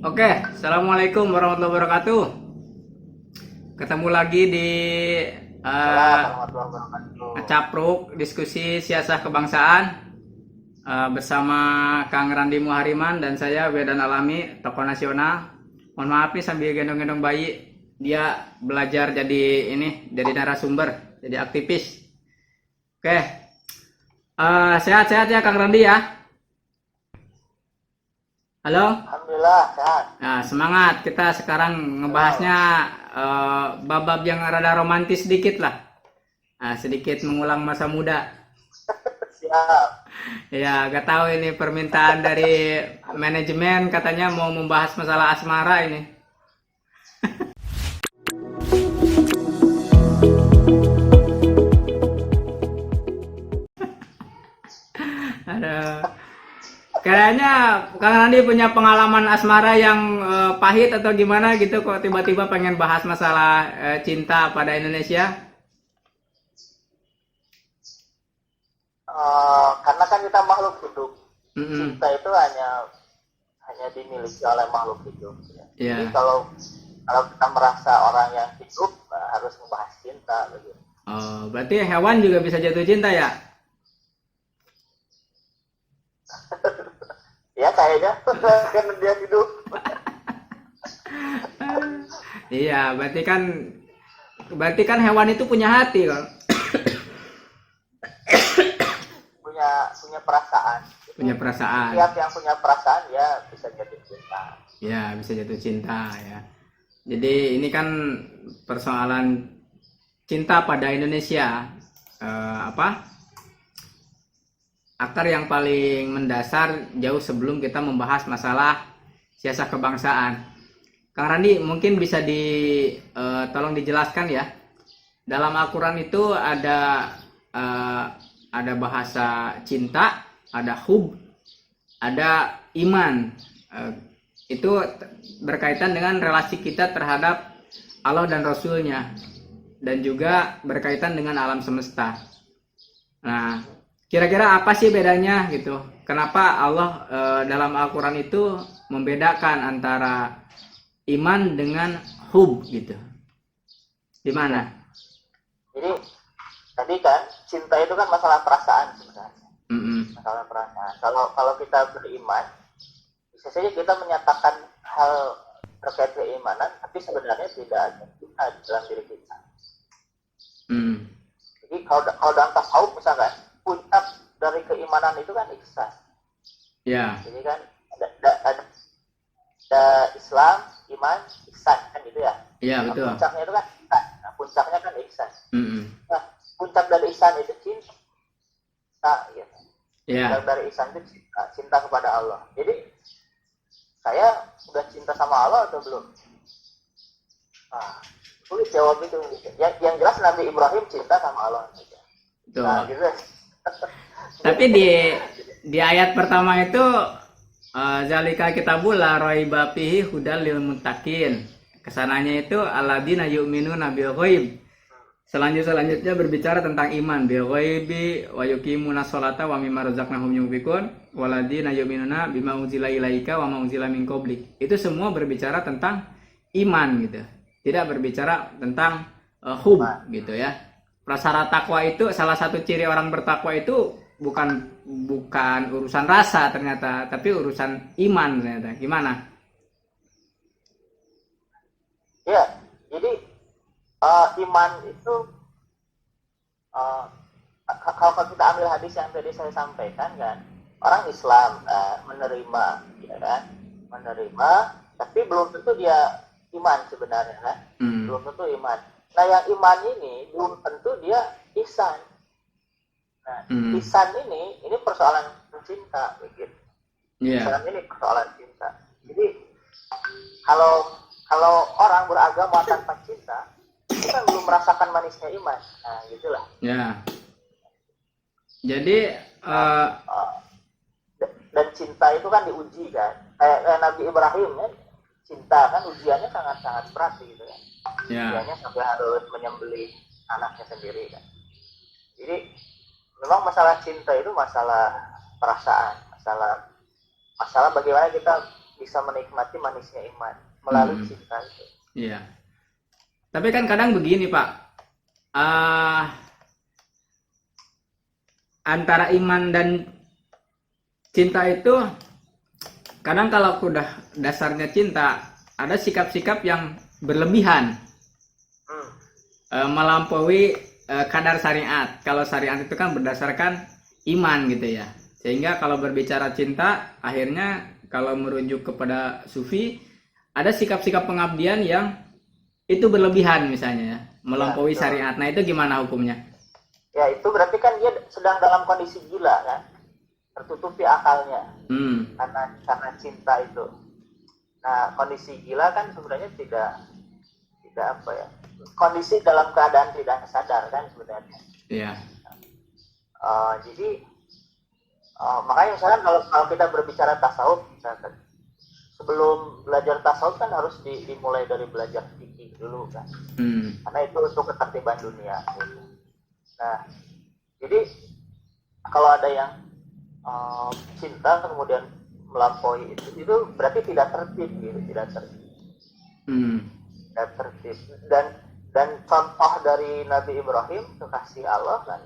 Oke, Assalamualaikum warahmatullahi wabarakatuh. Ketemu lagi di Salam uh, warahmatullahi wabarakatuh. Capruk diskusi siasah kebangsaan bersama Kang Randi Muhariman dan saya Wedan Alami, tokoh nasional. Mohon maaf nih sambil gendong-gendong bayi, dia belajar jadi narasumber, jadi aktivis. Oke, sehat-sehat ya Kang Randi ya. Halo. Alhamdulillah sehat. Nah, semangat. Kita sekarang ngebahasnya bab-bab yang rada romantis sedikit lah. Nah, sedikit mengulang masa muda. Siap. Ya, gak tahu ini permintaan dari manajemen katanya mau membahas masalah asmara ini. Ada. Kayaknya Kang Andi punya pengalaman asmara yang pahit atau gimana gitu kok tiba-tiba pengen bahas masalah cinta pada Indonesia. Karena kan kita makhluk hidup. Mm-mm. Cinta itu hanya dimiliki oleh makhluk hidup. Ya. Iya. Jadi kalau kita merasa orang yang hidup harus membahas cinta begitu. Oh, berarti hewan juga bisa jatuh cinta ya? Ya kayaknya karena dia hidup. Iya, berarti kan hewan itu punya hati kan? punya perasaan. Punya perasaan. Setiap yang punya perasaan ya bisa jatuh cinta. Ya, bisa jatuh cinta ya. Jadi ini kan persoalan cinta pada Indonesia. Akar yang paling mendasar jauh sebelum kita membahas masalah siasat kebangsaan. Kang Randi mungkin bisa tolong dijelaskan ya. Dalam Al-Quran itu ada bahasa cinta, ada hub, ada iman. Itu berkaitan dengan relasi kita terhadap Allah dan Rasulnya, dan juga berkaitan dengan alam semesta. Nah, kira-kira apa sih bedanya gitu? Kenapa Allah dalam Al-Quran itu membedakan antara iman dengan hub gitu? Di mana? Jadi tadi kan cinta itu kan masalah perasaan sebenarnya. Masalah perasaan. Kalau kita beriman, bisa saja kita menyatakan hal terkait keimanan, tapi sebenarnya tidak ada cinta dalam diri kita. Jadi kalau dalam tasawuf misalkan, puncak dari keimanan itu kan ihsan. Ya. Jadi kan ada Islam, iman, ihsan kan gitu ya. Iya, betul. Puncaknya itu kan ihsan. Nah, puncaknya kan ihsan. Nah, puncak dari ihsan itu cinta gitu. Yeah. Puncak dari ihsan itu cinta kepada Allah. Jadi saya sudah cinta sama Allah atau belum? Sulit jawab itu. Yang jelas Nabi Ibrahim cinta sama Allah. Nah, gitu. Tapi di ayat pertama itu zalika kitabul la raiba fihi hudal lil muttaqin. Kesananya itu alladzina yu'minuna bil ghaib. Selanjutnya berbicara tentang iman, bil ghaibi wa yuqimuna sholata wa mimma razaqnahum yunfiqun walladzina yu'minuna bima unzila ilaika wa ma unzila min qablik. Itu semua berbicara tentang iman gitu. Tidak berbicara tentang hub gitu ya. Prasyarat takwa itu, salah satu ciri orang bertakwa itu bukan urusan rasa ternyata, tapi urusan iman ternyata. Gimana? Ya, jadi iman itu kalau kita ambil hadis yang tadi saya sampaikan kan, orang Islam menerima, ya kan, menerima, tapi belum tentu dia iman sebenarnya kan, belum tentu iman. Nah, yang iman ini belum tentu dia ihsan. Nah, ihsan ini persoalan cinta begitu. Yeah. Persoalan ini persoalan cinta. Jadi kalau orang beragama tanpa cinta, itu kan belum merasakan manisnya iman. Nah, gitulah. Ya. Jadi dan cinta itu kan diuji kan. Kayak Nabi Ibrahim kan, cinta kan ujiannya sangat berat gitu kan. Ya. Ujiannya sampai harus menyembelih anaknya sendiri kan. Jadi memang masalah cinta itu masalah perasaan, masalah bagaimana kita bisa menikmati manisnya iman melalui cinta itu. Iya. Tapi kan kadang begini Pak, antara iman dan cinta itu kadang kalau udah dasarnya cinta ada sikap-sikap yang berlebihan, melampaui kadar syariat. Kalau syariat itu kan berdasarkan iman gitu ya, sehingga kalau berbicara cinta akhirnya kalau merujuk kepada sufi ada sikap-sikap pengabdian yang itu berlebihan misalnya ya, melampaui syariat. Nah itu gimana hukumnya? Ya itu berarti kan dia sedang dalam kondisi gila kan, tertutupi akalnya karena cinta itu. Nah kondisi gila kan sebenarnya tidak apa ya, kondisi dalam keadaan tidak sadar kan sebenarnya. Iya. Jadi makanya misalkan kalau kita berbicara tasawuf, misalkan sebelum belajar tasawuf kan harus dimulai dari belajar fikih dulu kan, karena itu untuk ketertiban dunia gitu. Nah jadi kalau ada yang cinta kemudian melampaui itu berarti tidak tertib gitu, tidak tertib. Dan contoh dari Nabi Ibrahim kekasih Allah kan,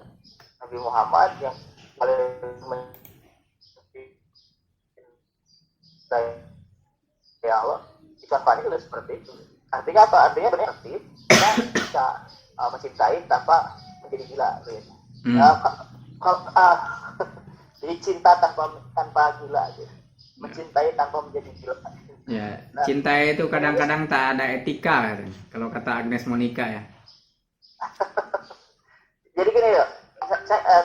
Nabi Muhammad yang paling mencintai Allah, contohnya juga seperti itu. Artinya apa? Artinya benar tertib, kita bisa mencintai tanpa menjadi gila gitu. Jadi cinta tanpa gila gitu. Mencintai tanpa menjadi gila. Ya, cinta itu kadang-kadang tak ada etika kalau kata Agnes Monica ya. Jadi gini ya, saya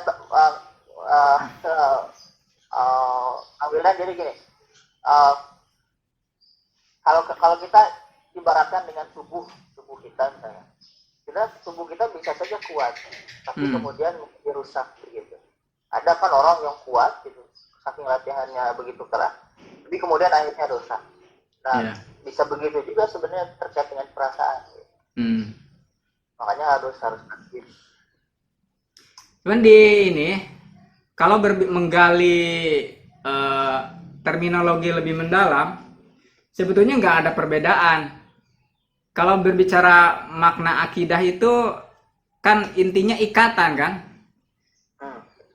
ambilnya jadi gini. Kalau kita ibaratkan dengan tubuh kita misalnya, tubuh kita bisa saja kuat, tapi kemudian dirusak begitu. Ada kan orang yang kuat gitu, saking latihannya begitu keras, tapi kemudian akhirnya rusak. Nah, bisa begitu juga sebenarnya terkait dengan perasaan. Gitu. Makanya harus aktif. Cuman di ini, kalau menggali terminologi lebih mendalam, sebetulnya nggak ada perbedaan. Kalau berbicara makna akidah itu kan intinya ikatan kan,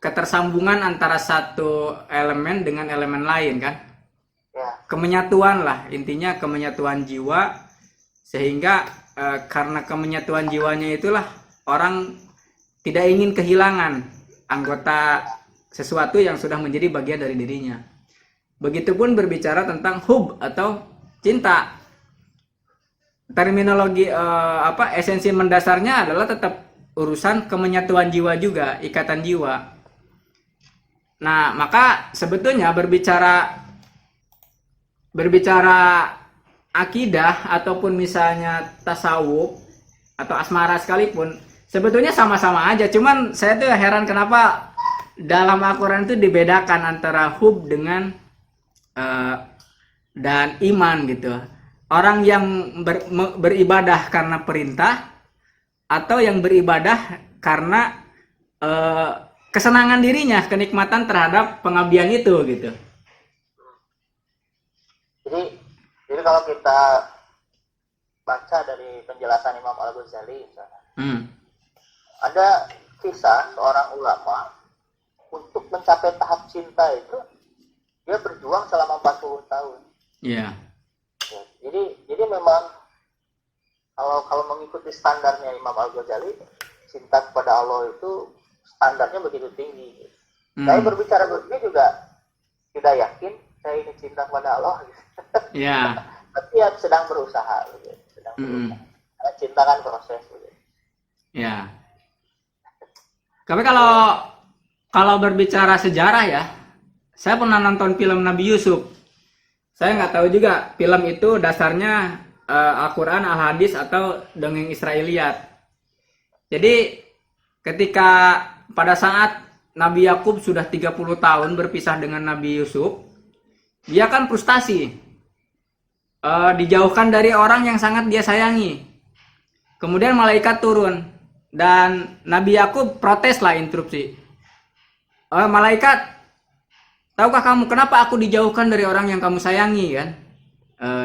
ketersambungan antara satu elemen dengan elemen lain kan, kemenyatuan lah intinya, kemenyatuan jiwa, sehingga karena kemenyatuan jiwanya itulah orang tidak ingin kehilangan anggota sesuatu yang sudah menjadi bagian dari dirinya. Begitupun berbicara tentang hub atau cinta, terminologi esensi mendasarnya adalah tetap urusan kemenyatuan jiwa juga, ikatan jiwa. Nah, maka sebetulnya berbicara akidah ataupun misalnya tasawuf atau asmara sekalipun, sebetulnya sama-sama aja. Cuman saya tuh heran kenapa dalam Al-Quran itu dibedakan antara hub dengan dan iman gitu. Orang yang beribadah karena perintah atau yang beribadah karena kesenangan dirinya, kenikmatan terhadap pengabdian itu gitu. Jadi kalau kita baca dari penjelasan Imam Al-Ghazali misalnya, ada kisah seorang ulama untuk mencapai tahap cinta itu dia berjuang selama 40 tahun. Iya. Ya, jadi memang kalau mengikuti standarnya Imam Al-Ghazali, cinta kepada Allah itu standarnya begitu tinggi. Saya berbicara begini juga tidak yakin saya ini cinta kepada Allah. Iya. Tapi ya sedang berusaha. Berusaha. Karena cinta kan proses. Ya. Tapi kalau berbicara sejarah ya, saya pernah nonton film Nabi Yusuf. Saya nggak tahu juga film itu dasarnya Al-Quran, Al-Hadis atau dongeng Israiliyat. Jadi ketika pada saat Nabi Yakub sudah 30 tahun berpisah dengan Nabi Yusuf, dia kan frustasi, dijauhkan dari orang yang sangat dia sayangi. Kemudian malaikat turun dan Nabi Yakub protes lah, interupsi. Malaikat, tahukah kamu kenapa aku dijauhkan dari orang yang kamu sayangi kan?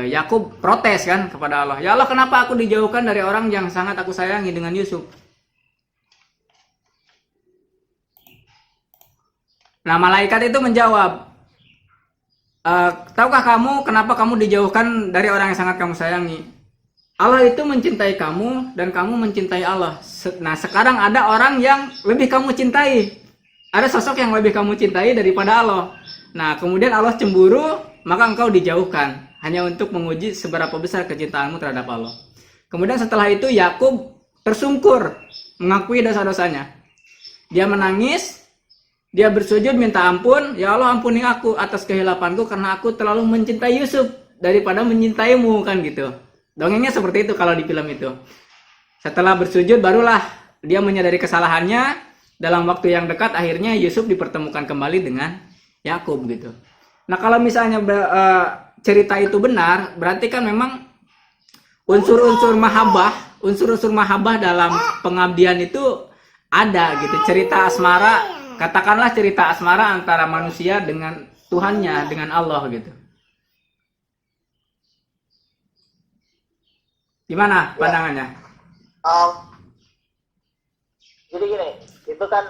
Yakub protes kan kepada Allah. Ya Allah, kenapa aku dijauhkan dari orang yang sangat aku sayangi dengan Yusuf? Nah, malaikat itu menjawab, tahukah kamu kenapa kamu dijauhkan dari orang yang sangat kamu sayangi? Allah itu mencintai kamu dan kamu mencintai Allah. Nah, sekarang ada orang yang lebih kamu cintai. Ada sosok yang lebih kamu cintai daripada Allah. Nah, kemudian Allah cemburu, maka engkau dijauhkan hanya untuk menguji seberapa besar kecintaanmu terhadap Allah. Kemudian setelah itu Yakub tersungkur mengakui dosa-dosanya. Dia menangis. Dia bersujud minta ampun, ya Allah ampuni aku atas kehilapanku karena aku terlalu mencintai Yusuf daripada mencintaimu kan gitu. Dongengnya seperti itu kalau di film itu. Setelah bersujud barulah dia menyadari kesalahannya. Dalam waktu yang dekat akhirnya Yusuf dipertemukan kembali dengan Yakub gitu. Nah kalau misalnya cerita itu benar, berarti kan memang unsur-unsur mahabbah dalam pengabdian itu ada gitu. Cerita asmara, katakanlah cerita asmara antara manusia dengan Tuhannya, dengan Allah gitu. Gimana pandangannya? Jadi gini, itu kan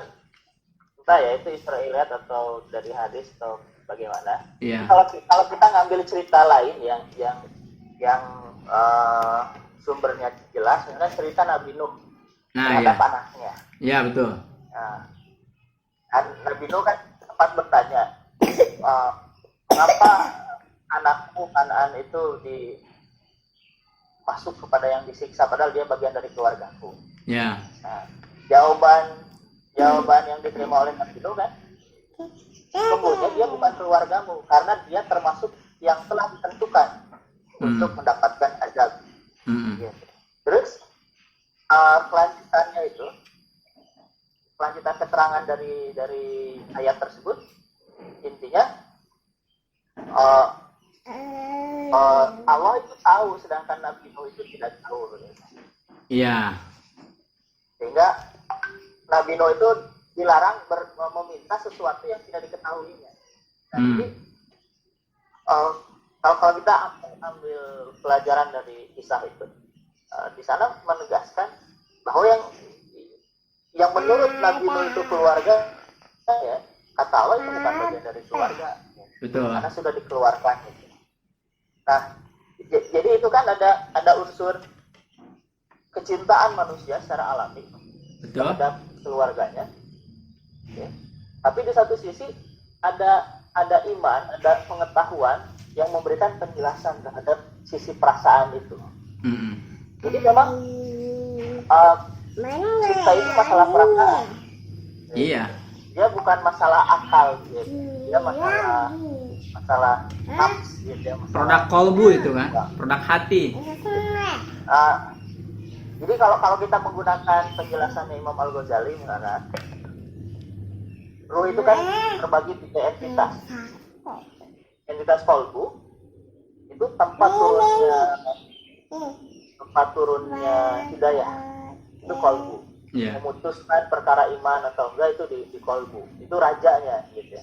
entah ya itu Israiliyat atau dari hadis atau bagaimana. Iya. Kalau kita ngambil cerita lain yang sumbernya jelas, sebenarnya cerita Nabi Nuh terhadap anaknya. Iya betul. Nah, Nabi Nuh kan sempat bertanya, mengapa anakku Kanaan itu masuk kepada yang disiksa padahal dia bagian dari keluargaku. Ya. Nah, jawaban yang diterima oleh Nabi Nuh kan, sesungguhnya dia bukan keluargamu karena dia termasuk yang telah ditentukan untuk mendapatkan azab. Gitu. Terus kelanjutan keterangan dari ayat tersebut intinya Allah itu tahu sedangkan Nabi Nuh itu tidak tahu. Iya. Sehingga Nabi Nuh itu dilarang meminta sesuatu yang tidak diketahuinya. Jadi kalau kita ambil pelajaran dari kisah itu, di sana menegaskan bahwa yang menurut Nabi Nuh itu keluarga, ya, kata Allah itu bukan bagian dari keluarga. Betul. Karena sudah dikeluarkan. Gitu. Nah, jadi itu kan ada unsur kecintaan manusia secara alami terhadap keluarganya. Ya. Tapi di satu sisi ada iman, ada pengetahuan yang memberikan penjelasan terhadap sisi perasaan itu. Jadi memang cinta itu masalah perasaan. Iya. Dia bukan masalah akal, gitu. Dia masalah nafs, gitu. Produk kolbu itu kan, produk hati. Jadi kalau kita menggunakan penjelasan Imam Al-Ghazali mengatakan ruh itu kan terbagi tiga entitas. Entitas kolbu itu tempat turunnya hidayah itu kolbu. Yeah. Memutuskan perkara iman atau enggak itu di kolbu, itu rajanya gitu.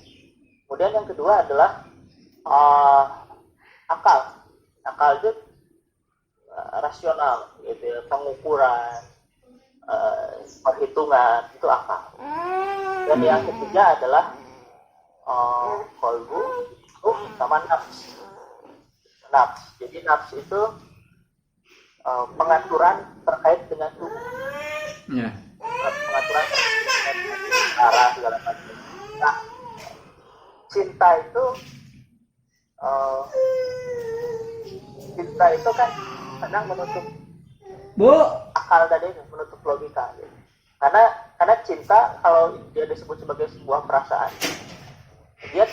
Kemudian yang kedua adalah akal itu rasional gitu ya, pengukuran, perhitungan itu akal. Dan yang ketiga adalah kolbu sama nafs. Jadi nafs itu pengaturan terkait dengan tubuh. Yeah. Pengaturan arah segala macam. Nah, cinta itu kan kadang menutup akal tadi, menutup logika. Gitu. Karena cinta kalau dia disebut sebagai sebuah perasaan, dia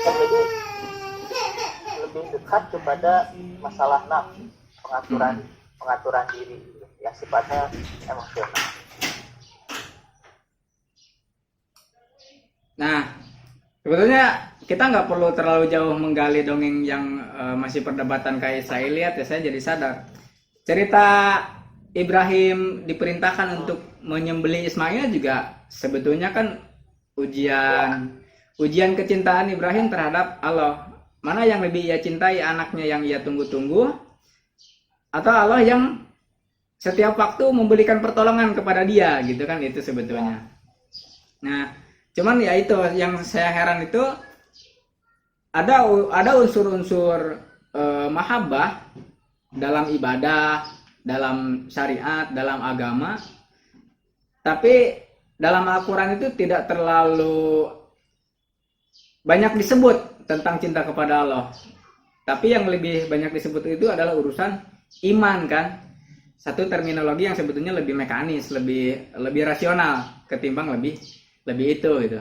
menjadi lebih dekat kepada masalah nafsu, pengaturan diri yang sifatnya emosional. Nah, sebetulnya kita nggak perlu terlalu jauh menggali dongeng yang masih perdebatan kayak Israiliyat ya. Saya jadi sadar cerita Ibrahim diperintahkan untuk menyembelih Ismail juga sebetulnya kan ujian ujian kecintaan Ibrahim terhadap Allah. Mana yang lebih ia cintai, anaknya yang ia tunggu-tunggu, atau Allah yang setiap waktu memberikan pertolongan kepada dia, gitu kan, itu sebetulnya. Nah, cuman ya itu yang saya heran itu ada unsur-unsur mahabbah dalam ibadah, dalam syariat, dalam agama, tapi dalam Al-Quran itu tidak terlalu banyak disebut tentang cinta kepada Allah. Tapi yang lebih banyak disebut itu adalah urusan iman kan. Satu terminologi yang sebetulnya lebih mekanis, lebih rasional ketimbang lebih itu gitu.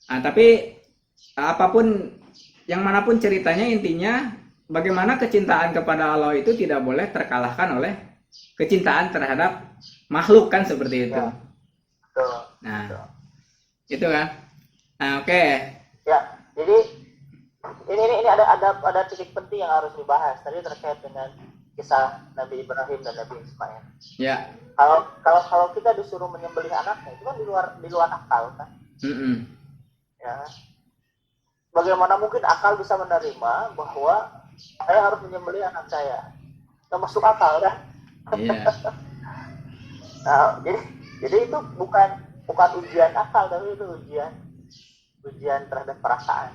Nah, tapi apapun yang manapun ceritanya, intinya bagaimana kecintaan kepada Allah itu tidak boleh terkalahkan oleh kecintaan terhadap makhluk kan, seperti itu. Nah, itu kan. Nah, oke. Ya, jadi ini ada titik penting yang harus dibahas tadi terkait dengan kisah Nabi Ibrahim dan Nabi Ismail. Ya. Kalau kita disuruh menyembelih anaknya itu kan di luar akal kan. Ya. Bagaimana mungkin akal bisa menerima bahwa saya harus menyembelih anak saya? Nggak masuk akal kan? Iya. Nah, jadi itu bukan ujian akal, tapi itu ujian terhadap perasaan.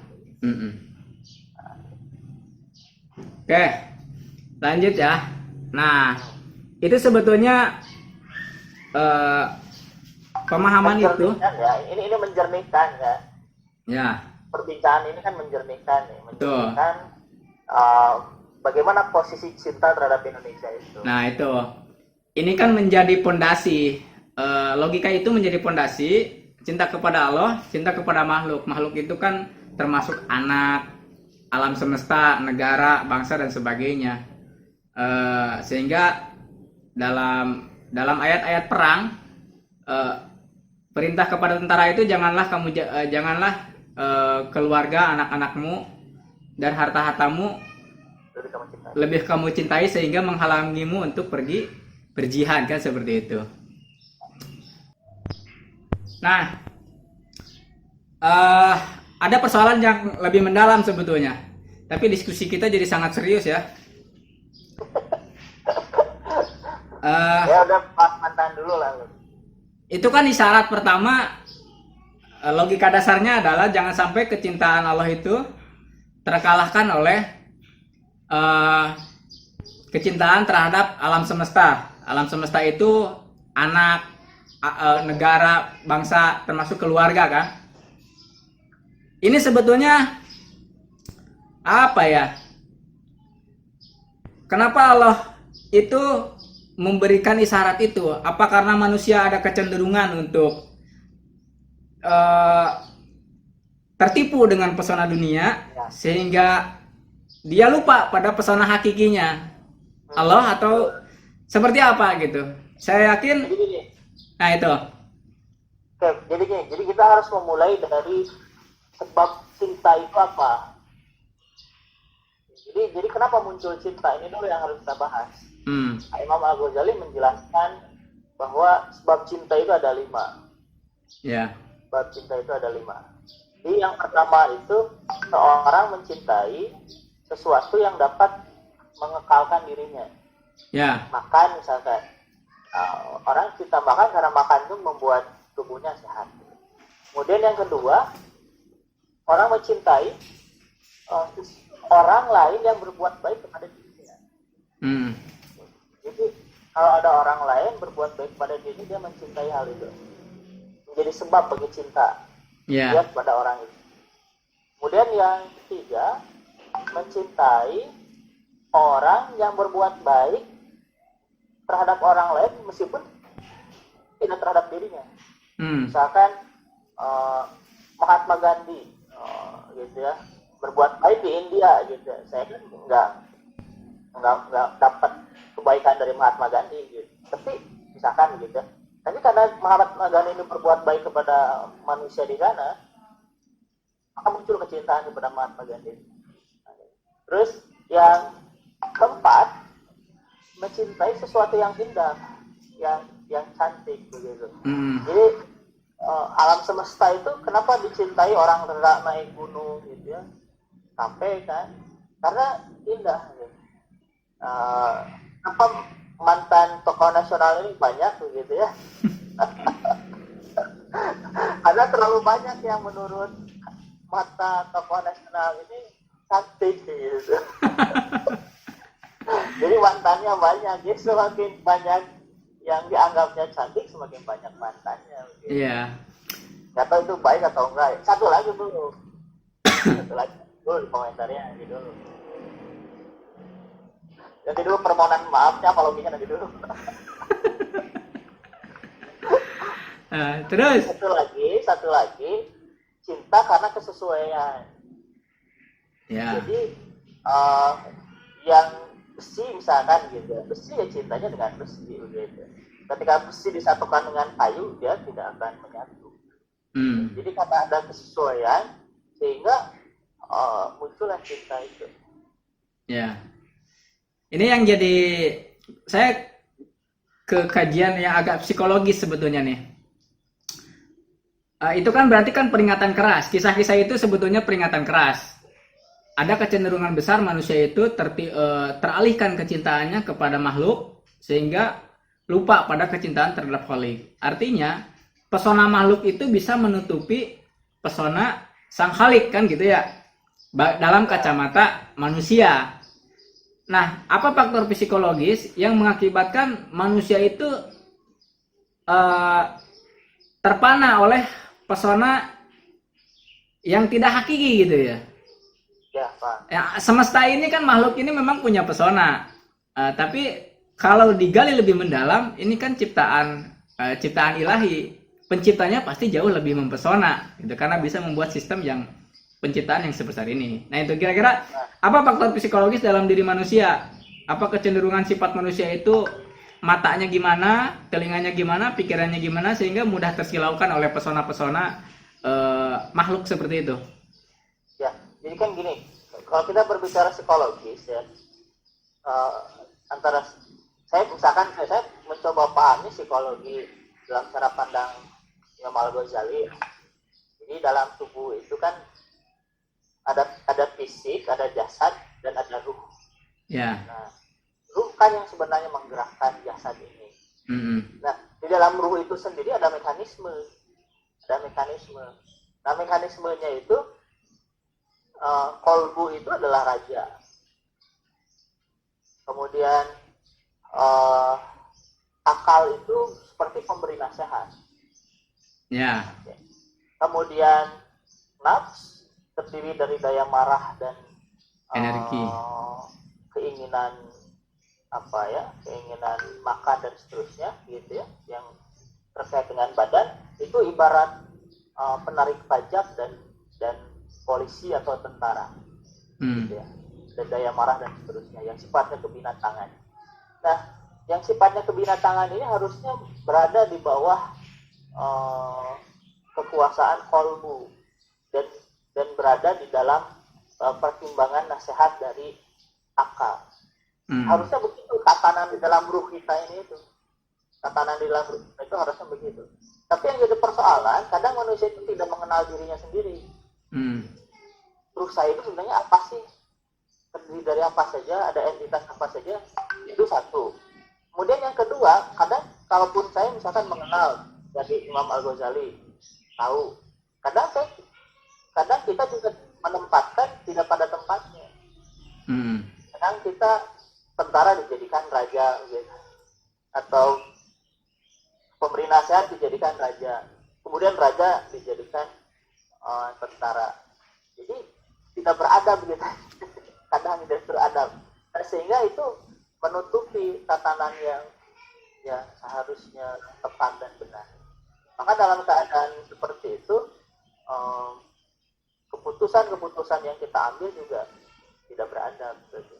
Oke, lanjut ya. Nah, itu sebetulnya pemahaman itu. Ya, ini menjernihkan ya. Ya. Perbincangan ini kan menjernihkan bagaimana posisi cinta terhadap Indonesia itu. Nah itu, ini kan menjadi pondasi. Logika itu menjadi pondasi cinta kepada Allah, cinta kepada makhluk. Makhluk itu kan termasuk anak, alam semesta, negara, bangsa dan sebagainya. Sehingga dalam ayat-ayat perang, perintah kepada tentara itu janganlah keluarga, anak-anakmu dan harta-hartamu lebih kamu cintai sehingga menghalangimu untuk pergi berjihad kan, seperti itu. Nah, ada persoalan yang lebih mendalam sebetulnya, tapi diskusi kita jadi sangat serius ya. Ya udah, pas mantan dulu lah. Itu kan isyarat pertama, logika dasarnya adalah jangan sampai kecintaan Allah itu terkalahkan oleh kecintaan terhadap alam semesta. Alam semesta itu anak, negara, bangsa, termasuk keluarga kan. Ini sebetulnya apa ya? Kenapa Allah itu memberikan isyarat itu? Apa karena manusia ada kecenderungan untuk tertipu dengan pesona dunia sehingga dia lupa pada pesona hakikinya Allah, atau seperti apa gitu? Saya yakin. Nah itu. Oke, jadi kita harus memulai dari sebab cinta itu apa. Jadi kenapa muncul cinta, ini dulu yang harus kita bahas. Imam Al-Ghazali menjelaskan bahwa sebab cinta itu ada 5. Ya. Sebab cinta itu ada 5. Jadi yang pertama itu seorang mencintai sesuatu yang dapat mengekalkan dirinya. Ya. Makan misalkan, orang cinta makan karena makan itu membuat tubuhnya sehat. Kemudian yang kedua, orang mencintai orang lain yang berbuat baik kepada dirinya. Jadi kalau ada orang lain berbuat baik kepada dirinya, dia mencintai hal itu, menjadi sebab bagi cinta dia kepada orang itu. Kemudian yang ketiga, mencintai orang yang berbuat baik terhadap orang lain meskipun tidak terhadap dirinya. Misalkan Mahatma Gandhi gitu ya, berbuat baik di India gitu. Saya kan nggak dapat kebaikan dari Mahatma Gandhi gitu. Tapi misalkan gitu. Tapi karena Mahatma Gandhi ini berbuat baik kepada manusia di sana, maka muncul kecintaan kepada Mahatma Gandhi. Terus yang keempat, mencintai sesuatu yang indah, yang cantik begitu. Jadi alam semesta itu kenapa dicintai orang rela naik gunung gitu ya, sampai kan karena indah gitu. Apa mantan tokoh nasional ini banyak begitu ya. Karena terlalu banyak yang menurut mata tokoh nasional ini cantik gitu. Jadi mantannya banyak, jadi semakin banyak yang dianggapnya cantik semakin banyak mantannya. Gitu. Iya. Gak tahu itu baik atau enggak. Satu lagi dulu di komentarnya nanti dulu. Nanti dulu permohonan maafnya apologinya nanti dulu. Terus Satu lagi cinta karena kesesuaian. ya. Jadi yang besi misalkan gitu, besi ya cintanya dengan besi gitu. Ketika besi disatukan dengan kayu dia tidak akan menyatu. Jadi karena ada kesesuaian sehingga muncullah cinta itu. Ya. Ini yang jadi saya ke kajian yang agak psikologis sebetulnya nih. Itu kan berarti kan peringatan keras. Kisah-kisah itu sebetulnya peringatan keras. Ada kecenderungan besar manusia itu teralihkan kecintaannya kepada makhluk sehingga lupa pada kecintaan terhadap Khalik. Artinya pesona makhluk itu bisa menutupi pesona sang Khalik kan gitu ya, dalam kacamata manusia. Nah, apa faktor psikologis yang mengakibatkan manusia itu terpana oleh pesona yang tidak hakiki gitu ya? Ya, Pak. Ya, semesta ini kan makhluk ini memang punya pesona, tapi kalau digali lebih mendalam, ini kan ciptaan ilahi. Penciptanya pasti jauh lebih mempesona, gitu, karena bisa membuat sistem yang penciptaan yang sebesar ini. Nah itu kira-kira apa faktor psikologis dalam diri manusia? Apa kecenderungan sifat manusia itu matanya gimana, telinganya gimana, pikirannya gimana sehingga mudah tersilaukan oleh pesona-pesona makhluk seperti itu? Ya, jadi kan gini, kalau kita berbicara psikologis ya, antara saya mencoba pahami psikologi dalam cara pandang Imam Al-Ghazali. Jadi dalam tubuh itu kan ada fisik, ada jasad, dan ada ruh. Ya. Nah, ruh kan yang sebenarnya menggerakkan jasad ini. Nah, di dalam ruh itu sendiri ada mekanisme. Nah, mekanismenya itu kolbu itu adalah raja. Kemudian akal itu seperti pemberi nasihat. Ya. Kemudian nafs terdiri dari daya marah dan energi, keinginan keinginan makan dan seterusnya gitu ya, yang terkait dengan badan itu ibarat penarik pajak dan polisi atau tentara, gitu ya. Dan daya marah dan seterusnya yang sifatnya kebinatangan. Nah, yang sifatnya kebinatangan ini harusnya berada di bawah kekuasaan kolbu dan berada di dalam pertimbangan nasihat dari akal. Harusnya begitu tatanan di dalam ruh kita ini itu. Tatanan di dalam ruh kita itu harusnya begitu. Tapi yang jadi persoalan, kadang manusia itu tidak mengenal dirinya sendiri. Ruh saya itu sebenarnya apa sih? Terdiri dari apa saja, ada entitas apa saja, itu satu. Kemudian yang kedua, kadang kalaupun saya misalkan mengenal dari Imam Al-Ghazali, tahu, kadang kita juga menempatkan tidak pada tempatnya. Kadang kita tentara dijadikan raja, gitu. Atau pemberi nasihat dijadikan raja, kemudian raja dijadikan tentara. Jadi tidak beradab gitu. Kadang tidak beradab. Nah, sehingga itu menutupi tatanan yang seharusnya tepat dan benar. Maka dalam keadaan seperti itu, keputusan-keputusan yang kita ambil juga tidak beradab. Gitu.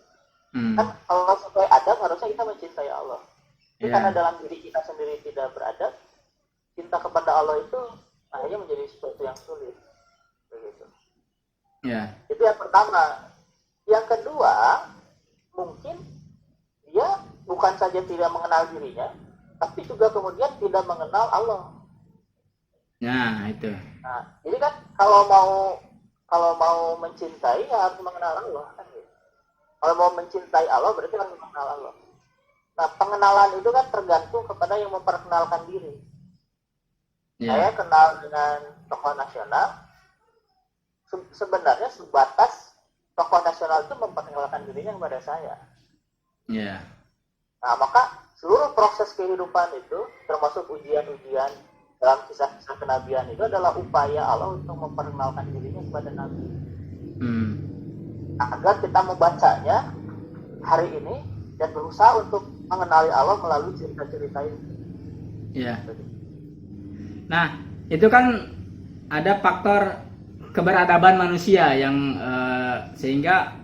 Kan kalau sesuai adab harusnya kita mencintai Allah. Tapi karena dalam diri kita sendiri tidak beradab, cinta kepada Allah itu akhirnya menjadi sesuatu yang sulit. Begitu. Itu yang pertama. Yang kedua, mungkin dia bukan saja tidak mengenal dirinya, tapi juga kemudian tidak mengenal Allah. Nah, itu. Nah, jadi kan kalau mau mencintai ya harus mengenal Allah kan gitu. Kalau mau mencintai Allah berarti harus mengenal Allah. Nah, pengenalan itu kan tergantung kepada yang memperkenalkan diri. Saya Ya. kenal dengan tokoh nasional, sebenarnya sebatas tokoh nasional itu memperkenalkan dirinya kepada saya. Ya. Nah, maka seluruh proses kehidupan itu, termasuk ujian-ujian dalam kisah-kisah kenabian itu adalah upaya Allah untuk memperkenalkan dirinya kepada Nabi. Agar kita membacanya hari ini dan berusaha untuk mengenali Allah melalui cerita-cerita ini. Ya. Nah, itu kan ada faktor keberadaban manusia yang sehingga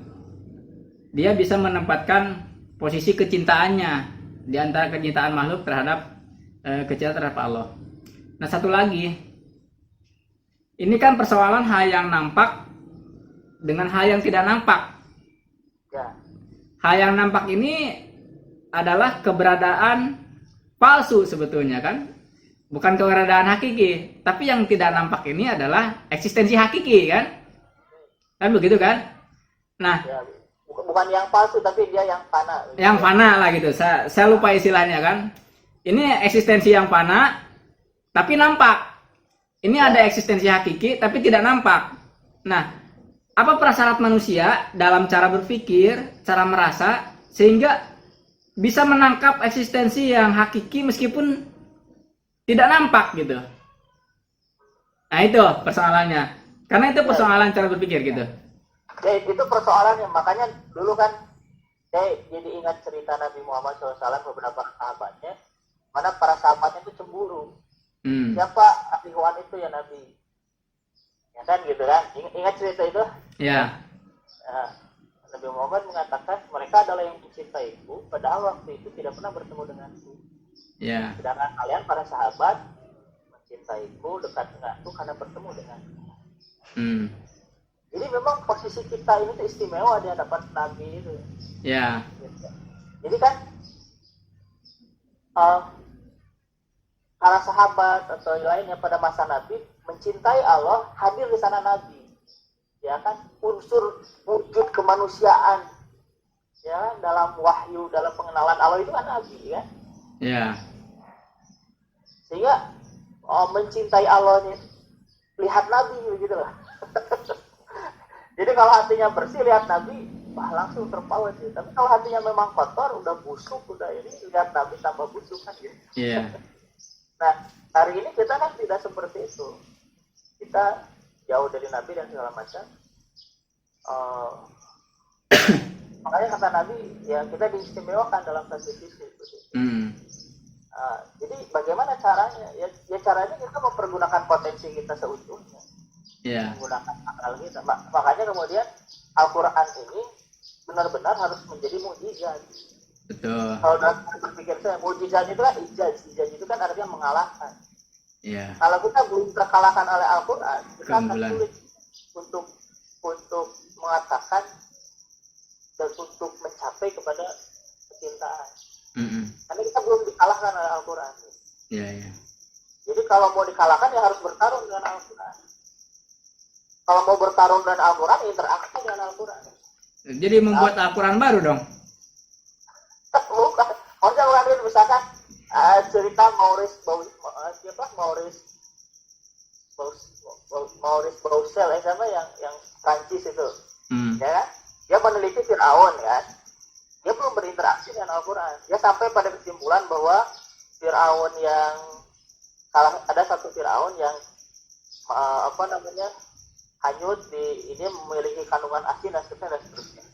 dia bisa menempatkan posisi kecintaannya di antara kecintaan makhluk terhadap kecintaan terhadap Allah. Nah, satu lagi, ini kan persoalan hal yang nampak dengan hal yang tidak nampak. Ya. Hal yang nampak ini adalah keberadaan palsu sebetulnya kan, bukan keberadaan hakiki. Tapi yang tidak nampak ini adalah eksistensi hakiki kan, kan begitu kan? Nah, Ya, bukan yang palsu tapi dia yang fana. Yang fana lah gitu. Saya lupa istilahnya kan. Ini eksistensi yang fana, tapi nampak. Ini ada eksistensi hakiki, tapi tidak nampak. Nah, apa prasyarat manusia dalam cara berpikir, cara merasa, sehingga bisa menangkap eksistensi yang hakiki meskipun tidak nampak gitu. Nah itu persoalannya. Karena itu persoalan cara berpikir gitu. Ya, itu persoalannya. Makanya dulu kan saya jadi ingat cerita Nabi Muhammad SAW beberapa sahabatnya, mana para sahabatnya itu cemburu. Siapa Ikhwan itu ya Nabi? Ya kan gitu kan? Ingat cerita itu? Ya. Nah, Nabi Muhammad mengatakan mereka adalah yang mencintaiku, padahal waktu itu tidak pernah bertemu denganku. Ya. Sedangkan kalian para sahabat mencintaiku, dekat denganku karena bertemu denganku. Jadi memang posisi kita ini tuh istimewa di hadapan Nabi itu. Ya. Jadi kan para sahabat atau lainnya pada masa Nabi mencintai Allah, hadir di sana Nabi. Ya kan, unsur wujud kemanusiaan ya dalam wahyu, dalam pengenalan Allah itu kan Nabi ya. Ya. Sehingga mencintai Allah ini lihat Nabi gitu lah. Jadi kalau hatinya bersih lihat Nabi, wah langsung terpaut sih. Tapi kalau hatinya memang kotor, udah busuk, udah ini, lihat Nabi tambah busuk kan gitu. Iya. Nah, hari ini kita kan tidak seperti itu. Kita jauh dari Nabi dan segala macam. Makanya kata Nabi, ya kita diistimewakan dalam satu sisi. Jadi bagaimana caranya? Ya caranya kita mempergunakan potensi kita seutuhnya. Yeah. Menggunakan akal kita. Makanya kemudian Al-Quran ini benar-benar harus menjadi mukjizat. Betul. Kalau dalam berpikir saya, mukjizat itu kan ijaz itu kan artinya mengalahkan. Yeah. Kalau kita belum terkalahkan oleh Al-Quran, kita akan sulit untuk mengatakan dan untuk mencapai kepada kecintaan. Karena kita belum dikalahkan oleh Al-Quran. Yeah. Jadi kalau mau dikalahkan ya harus bertarung dengan Al-Quran. Kalau mau bertarung dengan Al-Quran, interaksi dengan Al-Quran. Jadi membuat Al-Quran baru dong? Bukan. Maksudnya bukan misalkan cerita Maurice Boussel sama yang Prancis itu. Ya kan? Dia meneliti Fir'aun kan. Dia belum berinteraksi dengan Al-Quran. Dia sampai pada kesimpulan bahwa Fir'aun yang ada satu Fir'aun yang hanyut di ini memiliki kandungan asin dan seterusnya.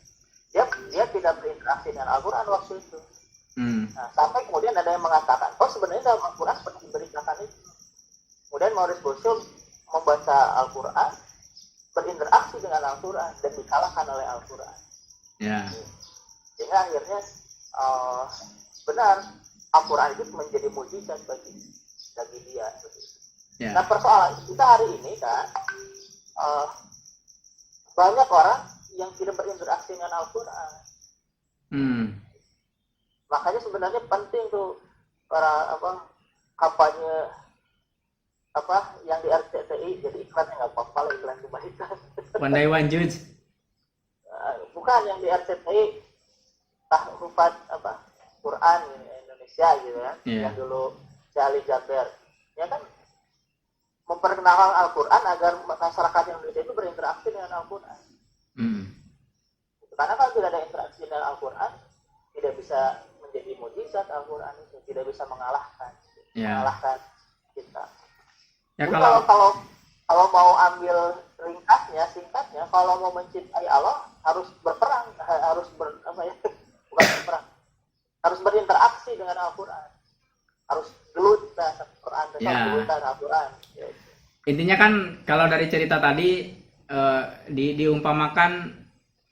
Dia tidak berinteraksi dengan Al-Quran waktu itu. Nah, sampai kemudian ada yang mengatakan, sebenarnya dalam Al-Quran seperti diberitakan itu. Kemudian Maurice Boussel membaca Al-Quran, berinteraksi dengan Al-Quran dan dikalahkan oleh Al-Quran. Ya. Sehingga akhirnya benar Al-Quran itu menjadi mukjizat bagi dia. Ya. Nah, persoalan kita hari ini kan banyak orang yang tidak berinteraksi dengan Al-Quran. Makanya sebenarnya penting tuh para kampanye apa yang di RCTI jadi iklannya nggak apa-apa lah, iklan kebaikan. Pandai wanjuj. Bukan yang di RCTI tahfidz apa Quran Indonesia gitu kan, Iya. yang dulu si Ali Jaber ya kan memperkenalkan Al-Quran agar masyarakat Indonesia itu berinteraksi dengan Al-Quran. Karena kalau tidak ada interaksi dengan Al-Quran, tidak bisa menjadi mujizat Al-Quran itu, tidak bisa mengalahkan kita. Ya Jadi kalau kalau mau ambil ringkasnya, singkatnya, kalau mau mencintai Allah harus berperang, harus bukan berperang, harus berinteraksi dengan Al-Quran, harus gelut dengan Al-Quran, gelutan Al-Quran. intinya kan kalau dari cerita tadi diumpamakan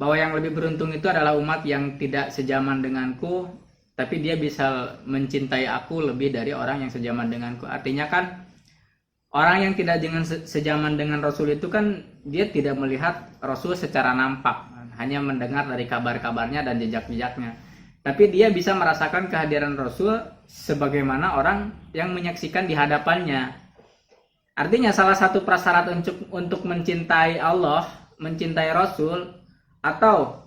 bahwa yang lebih beruntung itu adalah umat yang tidak sejaman denganku, tapi dia bisa mencintai aku lebih dari orang yang sejaman denganku. Artinya kan orang yang tidak sejaman dengan Rasul itu kan dia tidak melihat Rasul secara nampak, hanya mendengar dari kabar-kabarnya dan jejak-jejaknya. Tapi dia bisa merasakan kehadiran Rasul sebagaimana orang yang menyaksikan di hadapannya. Artinya salah satu prasyarat untuk mencintai Allah, mencintai Rasul, atau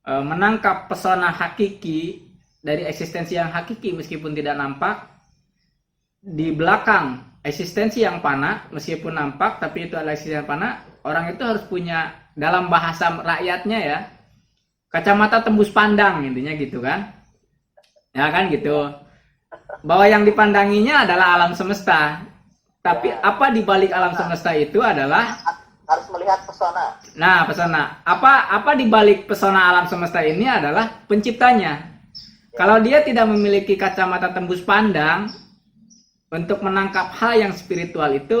menangkap pesona hakiki dari eksistensi yang hakiki meskipun tidak nampak, di belakang eksistensi yang fana meskipun nampak tapi itu adalah eksistensi yang fana, orang itu harus punya, dalam bahasa rakyatnya ya, kacamata tembus pandang, intinya gitu kan ya kan gitu, bahwa yang dipandanginya adalah alam semesta, tapi apa di balik alam semesta itu adalah harus melihat pesona. Nah, pesona. Apa di balik pesona alam semesta ini adalah penciptanya. Kalau dia tidak memiliki kacamata tembus pandang untuk menangkap hal yang spiritual itu,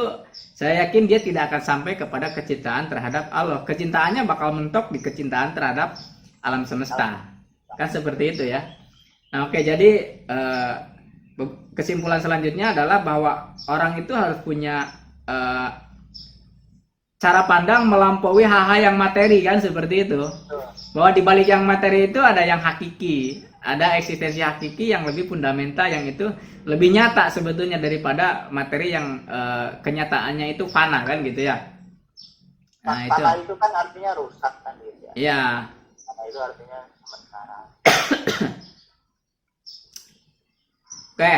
saya yakin dia tidak akan sampai kepada kecintaan terhadap Allah. Kecintaannya bakal mentok di kecintaan terhadap alam semesta. Kan seperti itu ya. Nah, oke, jadi kesimpulan selanjutnya adalah bahwa orang itu harus punya cara pandang melampaui hal-hal yang materi, kan seperti itu. Bahwa di balik yang materi itu ada yang hakiki, ada eksistensi hakiki yang lebih fundamental, yang itu lebih nyata sebetulnya daripada materi yang kenyataannya itu fana, kan gitu ya. Nah, fana itu kan artinya rusak kan gitu ya. Iya. Fana itu artinya sementara. Oke.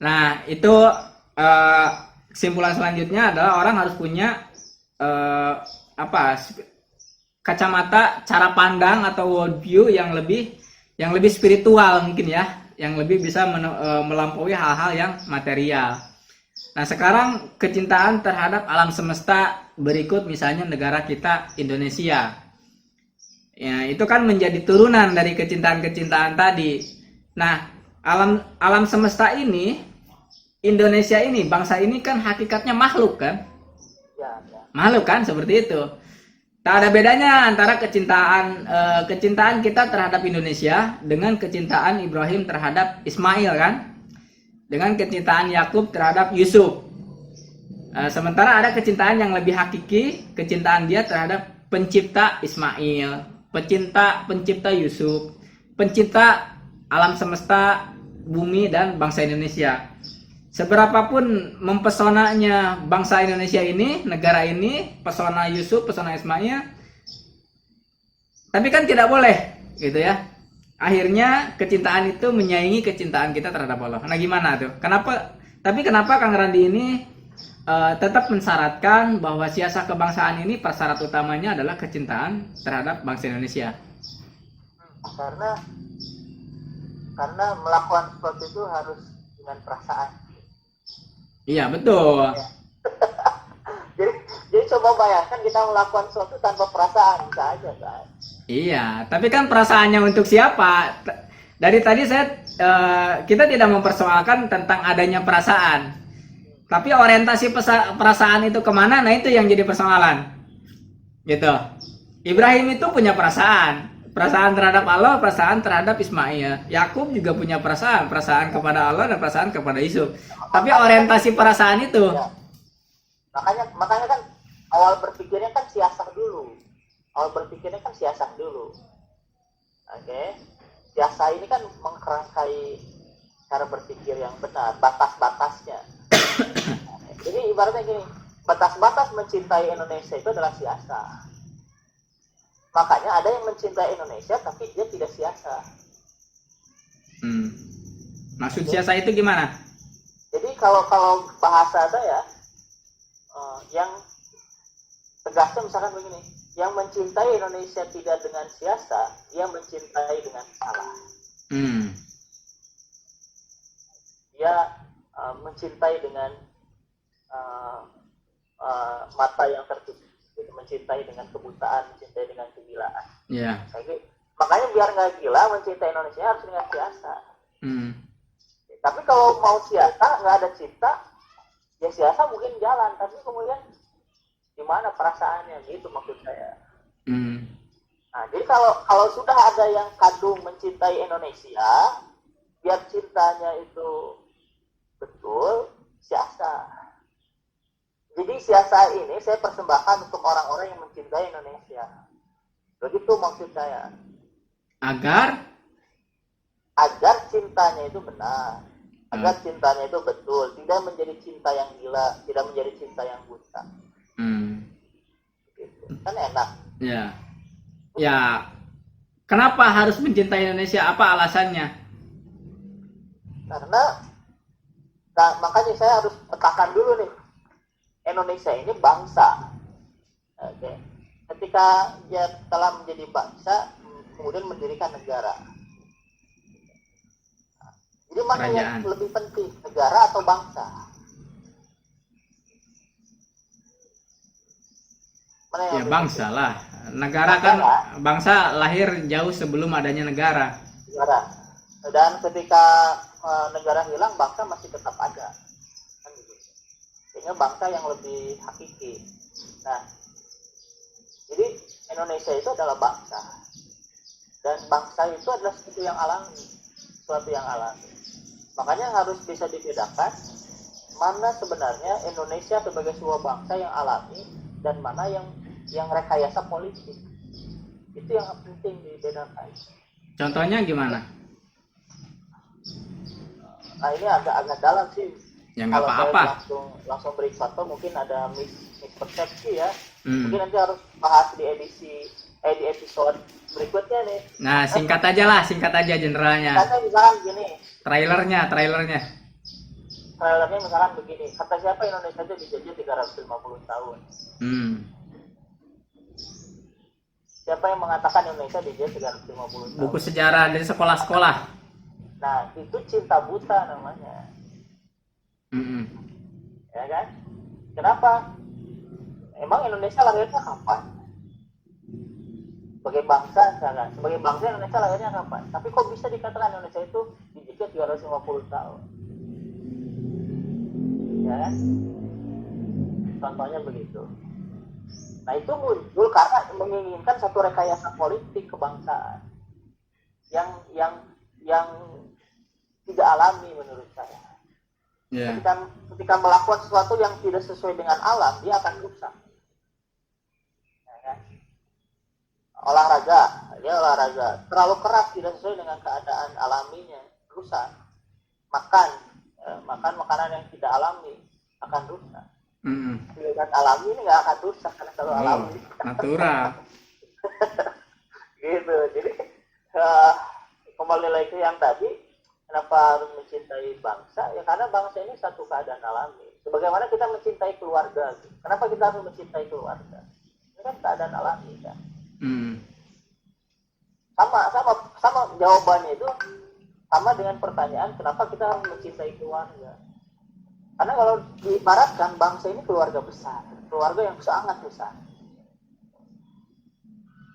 Nah, itu kesimpulan selanjutnya adalah orang harus punya kacamata cara pandang atau world view yang lebih spiritual mungkin ya, yang lebih bisa melampaui hal-hal yang material. Nah, sekarang kecintaan terhadap alam semesta berikut, misalnya negara kita Indonesia. Ya, itu kan menjadi turunan dari kecintaan-kecintaan tadi. Nah, alam semesta ini, Indonesia ini, bangsa ini kan hakikatnya makhluk kan? Makhluk kan, seperti itu. Tak ada bedanya antara kecintaan kita terhadap Indonesia dengan kecintaan Ibrahim terhadap Ismail kan, dengan kecintaan Yakub terhadap Yusuf. Sementara ada kecintaan yang lebih hakiki, kecintaan dia terhadap pencipta Ismail, pencipta Yusuf, pencipta alam semesta, bumi dan bangsa Indonesia. Seberapapun mempesonanya bangsa Indonesia ini, negara ini, pesona Yusuf, pesona Ismail, tapi kan tidak boleh gitu ya. Akhirnya kecintaan itu menyaingi kecintaan kita terhadap Allah. Nah, gimana tuh? Kenapa Kang Randi ini tetap mensyaratkan bahwa siasat kebangsaan ini persyarat utamanya adalah kecintaan terhadap bangsa Indonesia? Karena melakukan sesuatu itu harus dengan perasaan. Iya, betul. jadi coba bayangkan kita melakukan sesuatu tanpa perasaan saja kan. Iya, tapi kan perasaannya untuk siapa? Dari tadi kita tidak mempersoalkan tentang adanya perasaan, tapi orientasi perasaan itu kemana? Nah, itu yang jadi persoalan, gitu. Ibrahim itu punya perasaan terhadap Allah, perasaan terhadap Ismail. Yakub juga punya perasaan kepada Allah dan perasaan kepada Yusuf. Tapi orientasi perasaan itu, ya. Makanya kan awal berpikirnya kan siasat dulu. Oke. Siasat ini kan mengkerangkai cara berpikir yang benar, batas-batasnya. Jadi ibaratnya gini, batas-batas mencintai Indonesia itu adalah siasa. Makanya ada yang mencintai Indonesia tapi dia tidak siasa. Maksud siasa itu gimana? Jadi kalau bahasa saya yang tegasnya misalkan begini, yang mencintai Indonesia tidak dengan siasa, dia mencintai dengan salah. Dia mencintai dengan mata yang tertutup, mencintai dengan kebutaan, mencintai dengan kegilaan. Ya. Makanya biar nggak gila mencintai Indonesia harus dengan siasa. Tapi kalau mau siasa nggak ada cinta, ya siasa mungkin jalan, tapi kemudian gimana perasaannya, gitu maksud saya. Nah, jadi kalau sudah ada yang kadung mencintai Indonesia, biar cintanya itu betul, siasa. Jadi siasa ini saya persembahkan untuk orang-orang yang mencintai Indonesia. Begitu maksud saya. Agar cintanya itu benar, agar cintanya itu betul, tidak menjadi cinta yang gila, tidak menjadi cinta yang buta. Gitu. Kan enak. Ya, kenapa harus mencintai Indonesia? Apa alasannya? Karena makanya saya harus petakan dulu nih, Indonesia ini bangsa. Oke. Ketika dia telah menjadi bangsa, kemudian mendirikan negara. Jadi mana yang lebih penting, negara atau bangsa? Ya bangsa lah. Negara kan, bangsa lahir jauh sebelum adanya negara. Dan ketika negara hilang, bangsa masih tetap ada. Kan gitu. Sehingga bangsa yang lebih hakiki. Nah, jadi Indonesia itu adalah bangsa. Dan bangsa itu adalah sesuatu yang alami. Makanya harus bisa dibedakan mana sebenarnya Indonesia sebagai sebuah bangsa yang alami dan mana yang rekayasa politik. Itu yang penting dibedakan. Contohnya gimana? Nah, ini agak dalam sih. Ya nggak apa-apa. Langsung beri contoh, mungkin ada mispersepsi ya. Mungkin nanti harus bahas di episode berikutnya nih. Nah, singkat aja generalnya. Kata misalkan gini. Trailernya misalkan begini. Kata siapa Indonesia itu dijajah 350 tahun? Siapa yang mengatakan Indonesia dijajah 350 tahun? Buku sejarah dari sekolah-sekolah. Nah, itu cinta buta namanya. Ya kan? Kenapa? Emang Indonesia lahirnya kapan? Sebagai bangsa Indonesia lahirnya kapan? Tapi kok bisa dikatakan Indonesia itu dijajah 350 tahun? Ya kan? Contohnya begitu. Nah, itu muncul karena menginginkan satu rekayasa politik kebangsaan yang tidak alami menurut saya. Yeah. Ketika melakukan sesuatu yang tidak sesuai dengan alam, dia akan rusak. Ya kan? Olahraga terlalu keras, tidak sesuai dengan keadaan alaminya, rusak. Makan makanan yang tidak alami akan rusak. Dengan alami ini nggak akan rusak karena kalau alami natural. Gitu. Jadi kembali lagi yang tadi, kenapa harus mencintai bangsa? Ya karena bangsa ini satu keadaan alami. Sebagaimana kita mencintai keluarga. Kenapa kita harus mencintai keluarga? Ini kan keadaan alami kan. Sama jawabannya itu sama dengan pertanyaan kenapa kita harus mencintai keluarga. Karena kalau diibaratkan bangsa ini keluarga besar, keluarga yang sangat besar.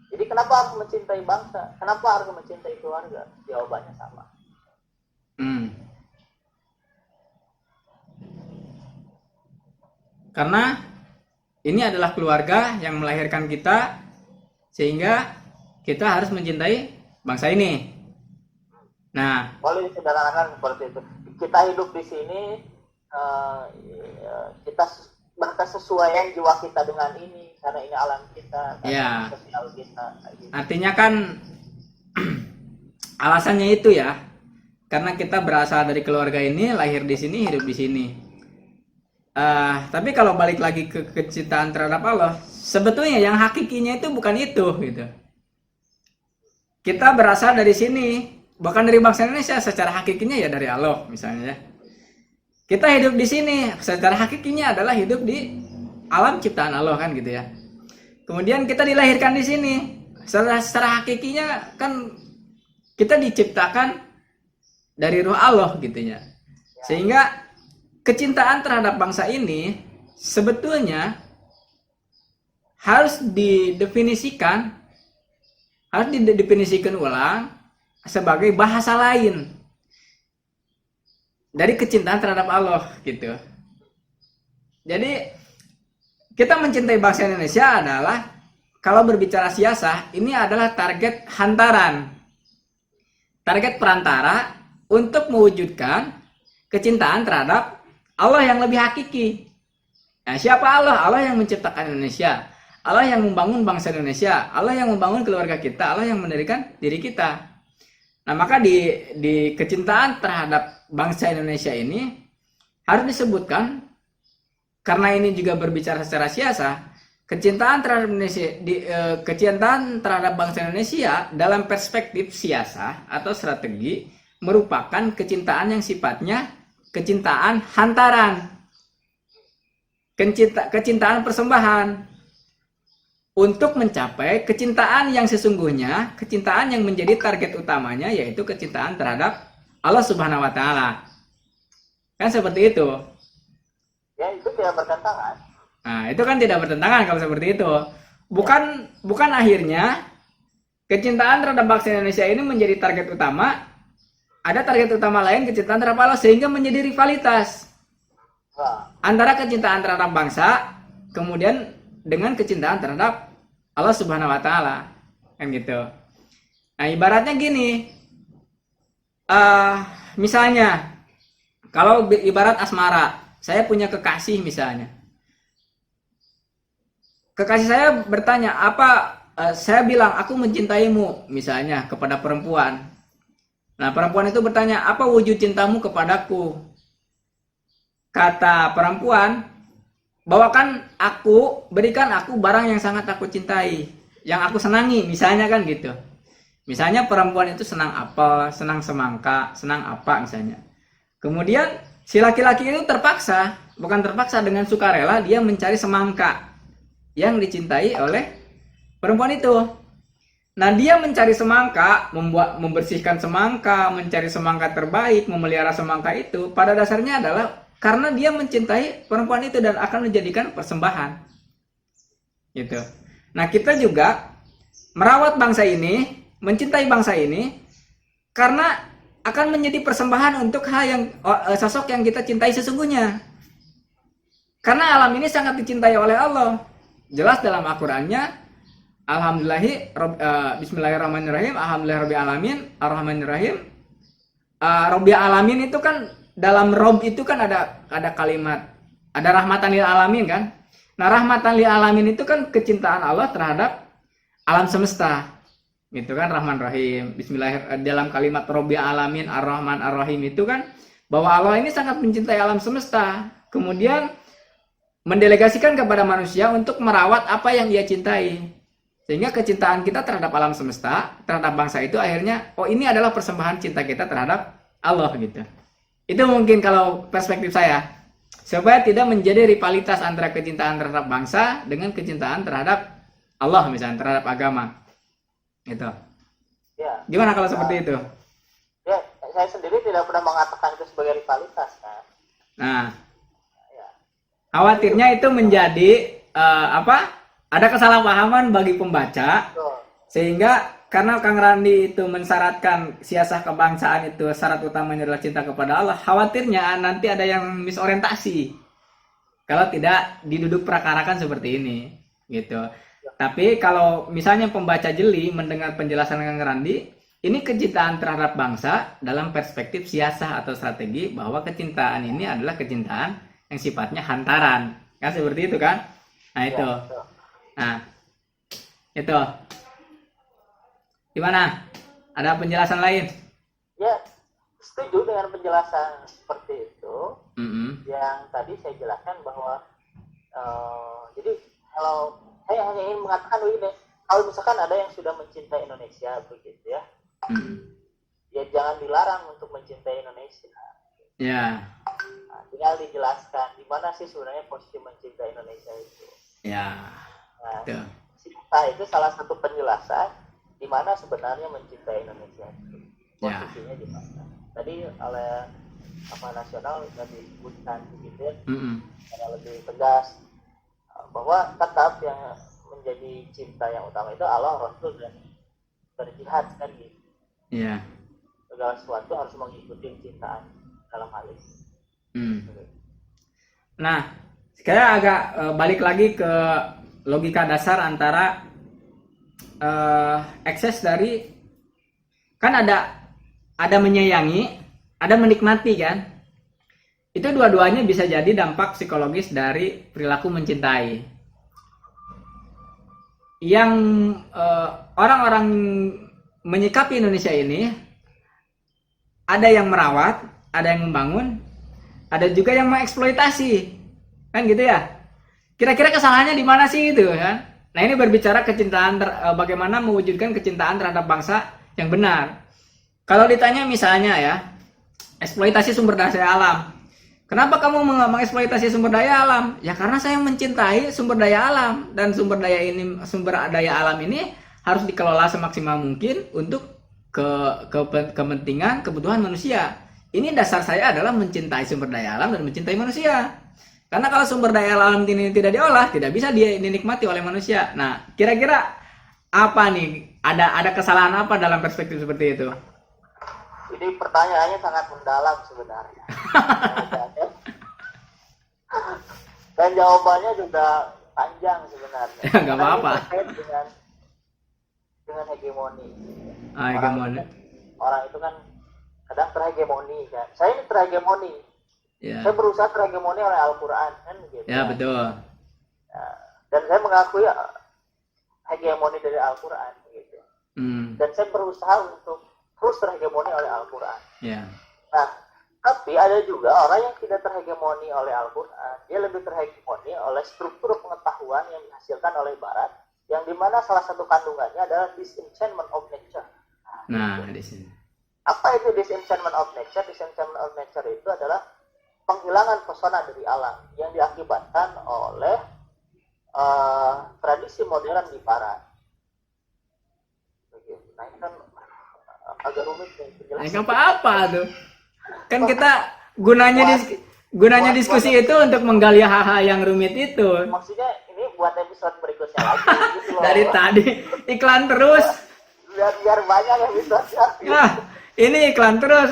Jadi kenapa harus mencintai bangsa? Kenapa harus mencintai keluarga? Jawabannya sama. Karena ini adalah keluarga yang melahirkan kita, sehingga kita harus mencintai bangsa ini. Nah, boleh sederhanakan seperti itu. Kita hidup di sini, kita berkesesuaian jiwa kita dengan ini, karena ini alam kita, ya. Sosial kita. Gitu. Artinya kan alasannya itu ya, karena kita berasal dari keluarga ini, lahir di sini, hidup di sini. Tapi kalau balik lagi ke kecintaan terhadap Allah, sebetulnya yang hakikinya itu bukan itu gitu. Kita berasal dari sini, bahkan dari bangsa Indonesia secara hakikinya ya dari Allah misalnya. Kita hidup di sini, secara hakikinya adalah hidup di alam ciptaan Allah kan gitu ya. Kemudian kita dilahirkan di sini, secara hakikinya kan kita diciptakan dari ruh Allah gitu ya. Sehingga kecintaan terhadap bangsa ini sebetulnya harus didefinisikan ulang sebagai bahasa lain dari kecintaan terhadap Allah gitu. Jadi kita mencintai bangsa Indonesia adalah kalau berbicara siasah ini adalah target hantaran, target perantara untuk mewujudkan kecintaan terhadap Allah yang lebih hakiki. Nah, siapa Allah? Allah yang menciptakan Indonesia, Allah yang membangun bangsa Indonesia, Allah yang membangun keluarga kita, Allah yang mendirikan diri kita. Nah, maka di kecintaan terhadap bangsa Indonesia ini harus disebutkan, karena ini juga berbicara secara siasah, kecintaan terhadap Indonesia, kecintaan terhadap bangsa Indonesia dalam perspektif siasah atau strategi merupakan kecintaan yang sifatnya kecintaan hantaran, kecintaan persembahan untuk mencapai kecintaan yang sesungguhnya, kecintaan yang menjadi target utamanya yaitu kecintaan terhadap Allah Subhanahu wa taala. Kan seperti itu. Ya, itu tidak bertentangan. Nah, itu kan tidak bertentangan kalau seperti itu. Bukan akhirnya kecintaan terhadap bangsa Indonesia ini menjadi target utama, ada target utama lain kecintaan terhadap Allah sehingga menjadi rivalitas antara kecintaan terhadap bangsa kemudian dengan kecintaan terhadap Allah Subhanahu wa taala. Kan gitu. Nah, ibaratnya gini. Misalnya kalau ibarat asmara, saya punya kekasih misalnya. Kekasih saya bertanya, saya bilang aku mencintaimu misalnya kepada perempuan. Nah, perempuan itu bertanya, apa wujud cintamu kepadaku? Kata perempuan, berikan aku barang yang sangat aku cintai, yang aku senangi, misalnya kan gitu. Misalnya perempuan itu senang apel, senang semangka, senang apa misalnya. Kemudian si laki-laki itu bukan terpaksa dengan sukarela dia mencari semangka yang dicintai oleh perempuan itu. Nah, dia mencari semangka, membersihkan semangka, mencari semangka terbaik, memelihara semangka itu pada dasarnya adalah karena dia mencintai perempuan itu dan akan menjadikan persembahan. Gitu. Nah, kita juga merawat bangsa ini, mencintai bangsa ini karena akan menjadi persembahan untuk sosok yang kita cintai sesungguhnya. Karena alam ini sangat dicintai oleh Allah. Jelas dalam Al-Qur'annya, Bismillahirrahmanirrahim, Alhamdulillahirabbil alamin, Arrahmanirrahim. Rabbil alamin itu kan dalam Rob itu kan ada kalimat, ada rahmatan lil alamin kan. Nah, rahmatan lil alamin itu kan kecintaan Allah terhadap alam semesta. Gitu kan, Rahman Rahim. Bismillahirrahmanirrahim, dalam kalimat Rabbil alamin, Ar-Rahman Ar-Rahim itu kan bahwa Allah ini sangat mencintai alam semesta. Kemudian mendelegasikan kepada manusia untuk merawat apa yang ia cintai. Sehingga kecintaan kita terhadap alam semesta, terhadap bangsa itu akhirnya, ini adalah persembahan cinta kita terhadap Allah gitu. Itu mungkin kalau perspektif saya. Supaya tidak menjadi rivalitas antara kecintaan terhadap bangsa dengan kecintaan terhadap Allah misalnya, terhadap agama. Gitu. Ya. Gimana kalau seperti itu? Ya, saya sendiri tidak pernah mengatakan itu sebagai rivalitas kan. Nah, khawatirnya itu menjadi ada kesalahpahaman bagi pembaca, sehingga karena Kang Randi itu mensyaratkan siasah kebangsaan itu syarat utamanya adalah cinta kepada Allah, khawatirnya nanti ada yang misorientasi kalau tidak diduduk prakarakan seperti ini gitu. Tapi kalau misalnya pembaca jeli mendengar penjelasan Kang Randi, ini kecintaan terhadap bangsa dalam perspektif siasah atau strategi, bahwa kecintaan ini adalah kecintaan yang sifatnya hantaran, kan seperti itu kan? Nah itu. Nah, itu. Gimana? Ada penjelasan lain? Ya, setuju dengan penjelasan seperti itu. yang tadi saya jelaskan bahwa jadi kalau saya hanya ingin mengatakan begini, kalau misalkan ada yang sudah mencintai Indonesia begitu ya, ya jangan dilarang untuk mencintai Indonesia. Ya. Nah, tinggal dijelaskan di mana sih sebenarnya posisi mencintai Indonesia itu. Ya. Nah, Betul. cinta itu salah satu penjelasan di mana sebenarnya mencintai Indonesia itu. Posisinya di mana. Tadi oleh nasional sudah disebutkan begitu ya, secara lebih tegas bahwa tetap yang menjadi cinta yang utama itu Allah, Rasul, dan berjihad kan gitu. Iya. Segala sesuatu harus mengikuti cintaan dalam hal ini. Nah, sekarang agak balik lagi ke logika dasar antara ekses dari, kan ada menyayangi, ada menikmati kan. Itu dua-duanya bisa jadi dampak psikologis dari perilaku mencintai. Yang orang-orang menyikapi Indonesia ini, ada yang merawat, ada yang membangun, ada juga yang mengeksploitasi, kan gitu ya. Kira-kira kesalahannya di mana sih itu kan? Nah, ini berbicara kecintaan, bagaimana mewujudkan kecintaan terhadap bangsa yang benar. Kalau ditanya misalnya ya, eksploitasi sumber daya alam. Kenapa kamu mengeksploitasi sumber daya alam? Ya karena saya mencintai sumber daya alam, dan sumber daya alam ini harus dikelola semaksimal mungkin untuk kepentingan kebutuhan manusia. Ini dasar saya adalah mencintai sumber daya alam dan mencintai manusia. Karena kalau sumber daya alam ini tidak diolah, tidak bisa dinikmati oleh manusia. Nah, kira-kira apa nih? Ada kesalahan apa dalam perspektif seperti itu? Ini pertanyaannya sangat mendalam sebenarnya. Dan jawabannya juga panjang sebenarnya. Nggak apa-apa. Dengan hegemoni. Hegemoni. Orang itu kan kadang terhegemoni kan. Saya ini terhegemoni. Ya. Saya berusaha terhegemoni oleh Al-Quran kan gitu. Ya, betul. Dan saya mengakui hegemoni dari Al-Quran gitu. Dan saya berusaha untuk terus terhegemoni oleh Al-Quran. Ya. Nah, tapi ada juga orang yang tidak terhegemoni oleh Al-Quran. Dia lebih terhegemoni oleh struktur pengetahuan yang dihasilkan oleh Barat, yang dimana salah satu kandungannya adalah disenchantment of nature. Nah, di sini. Apa itu disenchantment of nature? Disenchantment of nature itu adalah penghilangan pesona dari alam yang diakibatkan oleh tradisi modern di Barat. Nah, ini kan agak rumit nih penjelasan. Nggak apa-apa tuh. Kan kita gunanya diskusi itu untuk menggali hal-hal yang rumit itu. Maksudnya ini buat episode berikutnya lagi gitu loh. Dari tadi iklan terus. Biar banyak episode-nya. Nah, ini iklan terus.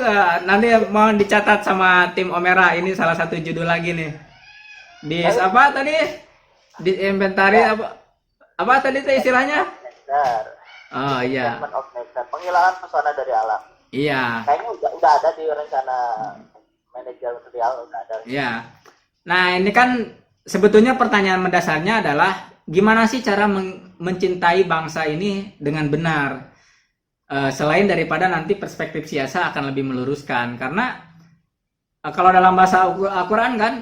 Nanti mau dicatat sama tim Omera. Ini salah satu judul lagi nih. Di apa tadi? Di inventari apa tadi tuh istilahnya? Oh iya. Penghilangan pesona dari alam. Iya. Kayaknya udah ada di rencana manajerial, udah ada. Iya. Nah, ini kan sebetulnya pertanyaan mendasarnya adalah gimana sih cara mencintai bangsa ini dengan benar? Selain daripada nanti perspektif siasa akan lebih meluruskan, karena kalau dalam bahasa Al-Quran kan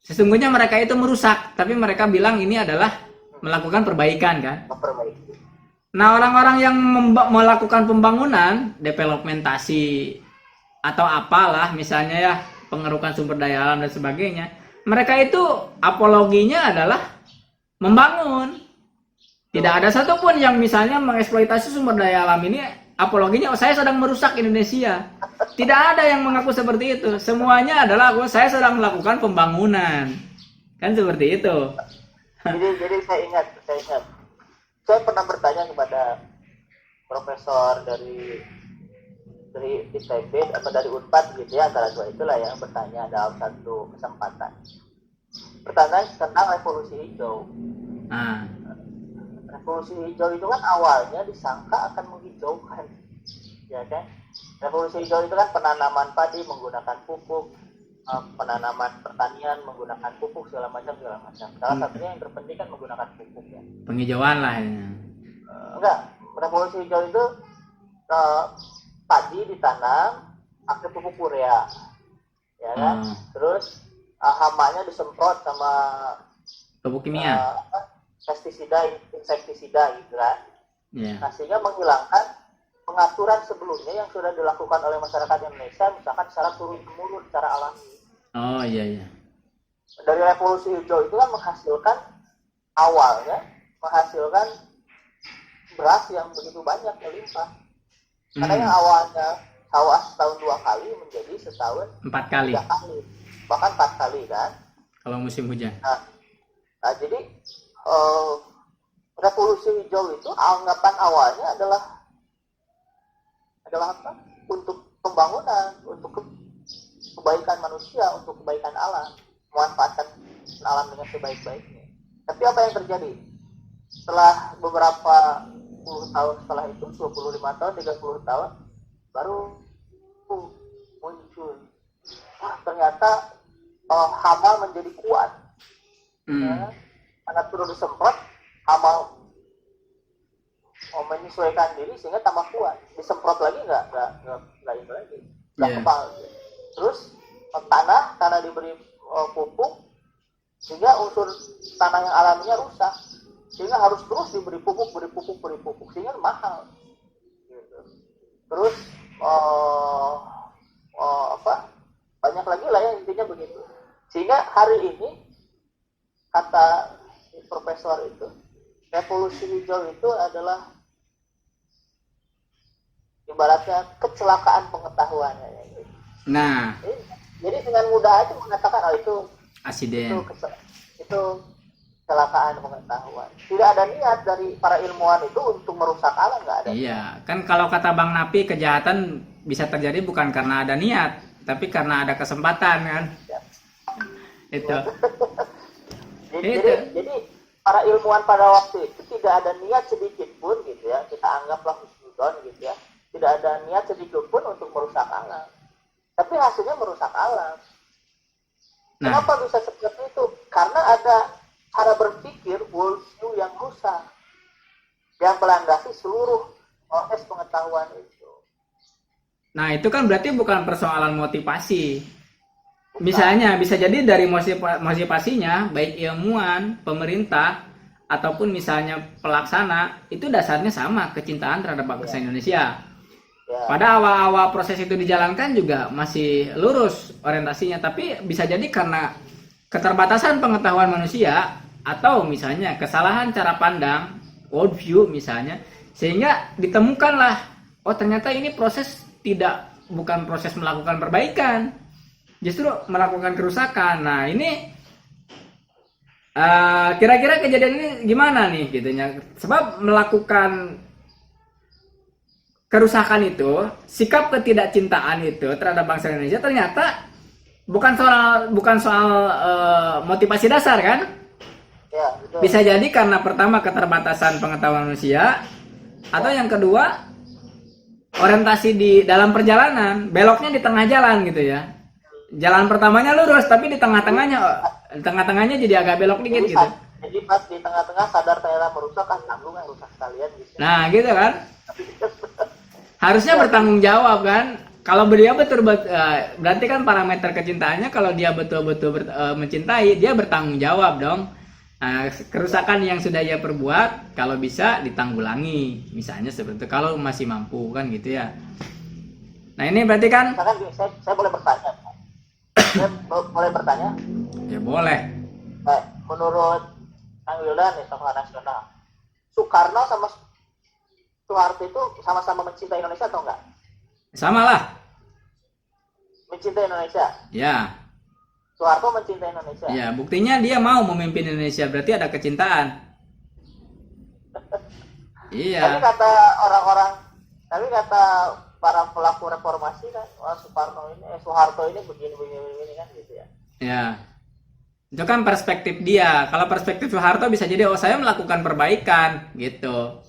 sesungguhnya mereka itu merusak, tapi mereka bilang ini adalah melakukan perbaikan kan? Memperbaiki. Nah, orang-orang yang melakukan pembangunan, developmentasi atau apalah misalnya ya, pengerukan sumber daya alam dan sebagainya, mereka itu apologinya adalah membangun. Tidak ada satupun yang misalnya mengeksploitasi sumber daya alam ini, apologinya saya sedang merusak Indonesia. Tidak ada yang mengaku seperti itu. Semuanya adalah saya sedang melakukan pembangunan. Kan seperti itu. Jadi saya ingat. Saya pernah bertanya kepada profesor dari ITB atau dari Unpad gitu ya, antara dua itulah yang bertanya dalam satu kesempatan. Pertanyaan tentang revolusi hijau. Revolusi hijau itu kan awalnya disangka akan menghijaukan, ya kan? Revolusi hijau itu kan penanaman padi menggunakan pupuk, penanaman pertanian menggunakan pupuk segala macam. Salah satunya yang terpenting kan menggunakan pupuk ya. Penghijauan lah ya. Enggak, revolusi hijau itu padi ditanam pakai pupuk urea. ya kan? Terus hamanya disemprot sama pupuk kimia, pestisida, insektisida gitu kan. Nah, sehingga menghilangkan pengaturan sebelumnya yang sudah dilakukan oleh masyarakat Indonesia, misalkan secara turun-temurun, secara alami. Oh iya. Dari revolusi hijau itu kan menghasilkan awalnya beras yang begitu banyak, melimpah. Karena yang awalnya sawah setahun 2 kali menjadi setahun 4 kali, 3 kali, bahkan 4 kali kan. kalau musim hujan. Nah jadi revolusi hijau itu anggapan awalnya adalah apa? Untuk pembangunan, untuk kebaikan manusia, untuk kebaikan alam, memanfaatkan alam dengan sebaik-baiknya. Tapi apa yang terjadi? Setelah beberapa puluh tahun setelah itu, 25 tahun, 30 tahun, baru muncul. Ternyata hama menjadi kuat. Ya, karena perlu disemprot, hama menyesuaikan diri sehingga tambah kuat. Disemprot lagi nggak itu lagi, nggak kebal. Terus tanah diberi pupuk sehingga unsur tanah yang alaminya rusak, sehingga harus terus diberi pupuk sehingga mahal. Gitu. Terus banyak lagi lah ya, intinya begitu. Sehingga hari ini kata profesor itu, revolusi hijau itu adalah ibaratnya kecelakaan pengetahuannya. Gitu. Nah, jadi dengan mudah aja mengatakan itu asiden. Itu kecelakaan pengetahuan. Tidak ada niat dari para ilmuwan itu untuk merusak alam, nggak ada. Iya, kan kalau kata Bang Napi, kejahatan bisa terjadi bukan karena ada niat, tapi karena ada kesempatan kan. Ya. Itu. Jadi para ilmuwan pada waktu itu tidak ada niat sedikit pun gitu ya, kita anggaplah husnuzon gitu ya, tidak ada niat sedikit pun untuk merusak alam, tapi hasilnya merusak alam. Kenapa bisa seperti itu? Karena ada cara berpikir worldview yang rusak, yang melandasi seluruh proses pengetahuan itu. Nah, itu kan berarti bukan persoalan motivasi. Misalnya, bisa jadi dari motivasinya, baik ilmuwan, pemerintah, ataupun misalnya pelaksana, itu dasarnya sama, kecintaan terhadap bangsa Indonesia. Pada awal-awal proses itu dijalankan juga masih lurus orientasinya, tapi bisa jadi karena keterbatasan pengetahuan manusia, atau misalnya kesalahan cara pandang, worldview misalnya, sehingga ditemukanlah, oh ternyata ini bukan proses melakukan perbaikan, justru melakukan kerusakan. Nah ini kira-kira kejadian ini gimana nih gitunya? Sebab melakukan kerusakan itu, sikap ketidakcintaan itu terhadap bangsa Indonesia ternyata bukan soal motivasi dasar kan? Ya, betul. Bisa jadi karena pertama keterbatasan pengetahuan manusia, atau yang kedua orientasi di dalam perjalanan, beloknya di tengah jalan gitu ya. Jalan pertamanya lurus, tapi di tengah-tengahnya jadi agak belok dikit gitu. Jadi pas di tengah-tengah sadar ternyata merusak, kan tanggung yang rusak sekalian gitu. Nah gitu kan. Harusnya bertanggung jawab kan. Kalau dia berarti kan parameter kecintaannya, kalau dia betul-betul mencintai, dia bertanggung jawab dong. Nah, kerusakan yang sudah ia perbuat kalau bisa ditanggulangi, misalnya seperti itu, kalau masih mampu kan gitu ya. Nah ini berarti kan saya boleh bertanya. Saya boleh bertanya? Ya boleh. Menurut Kang Wildan nih, tokoh nasional, Soekarno sama Soeharto itu sama-sama mencintai Indonesia atau enggak? Sama lah. Mencintai Indonesia. Ya. Soeharto mencintai Indonesia. Ya, buktinya dia mau memimpin Indonesia, berarti ada kecintaan. Iya. Tapi kata para pelaku reformasi kan, Soeharto ini begini kan gitu ya. Ya. Itu kan perspektif dia. Kalau perspektif Soeharto bisa jadi saya melakukan perbaikan gitu.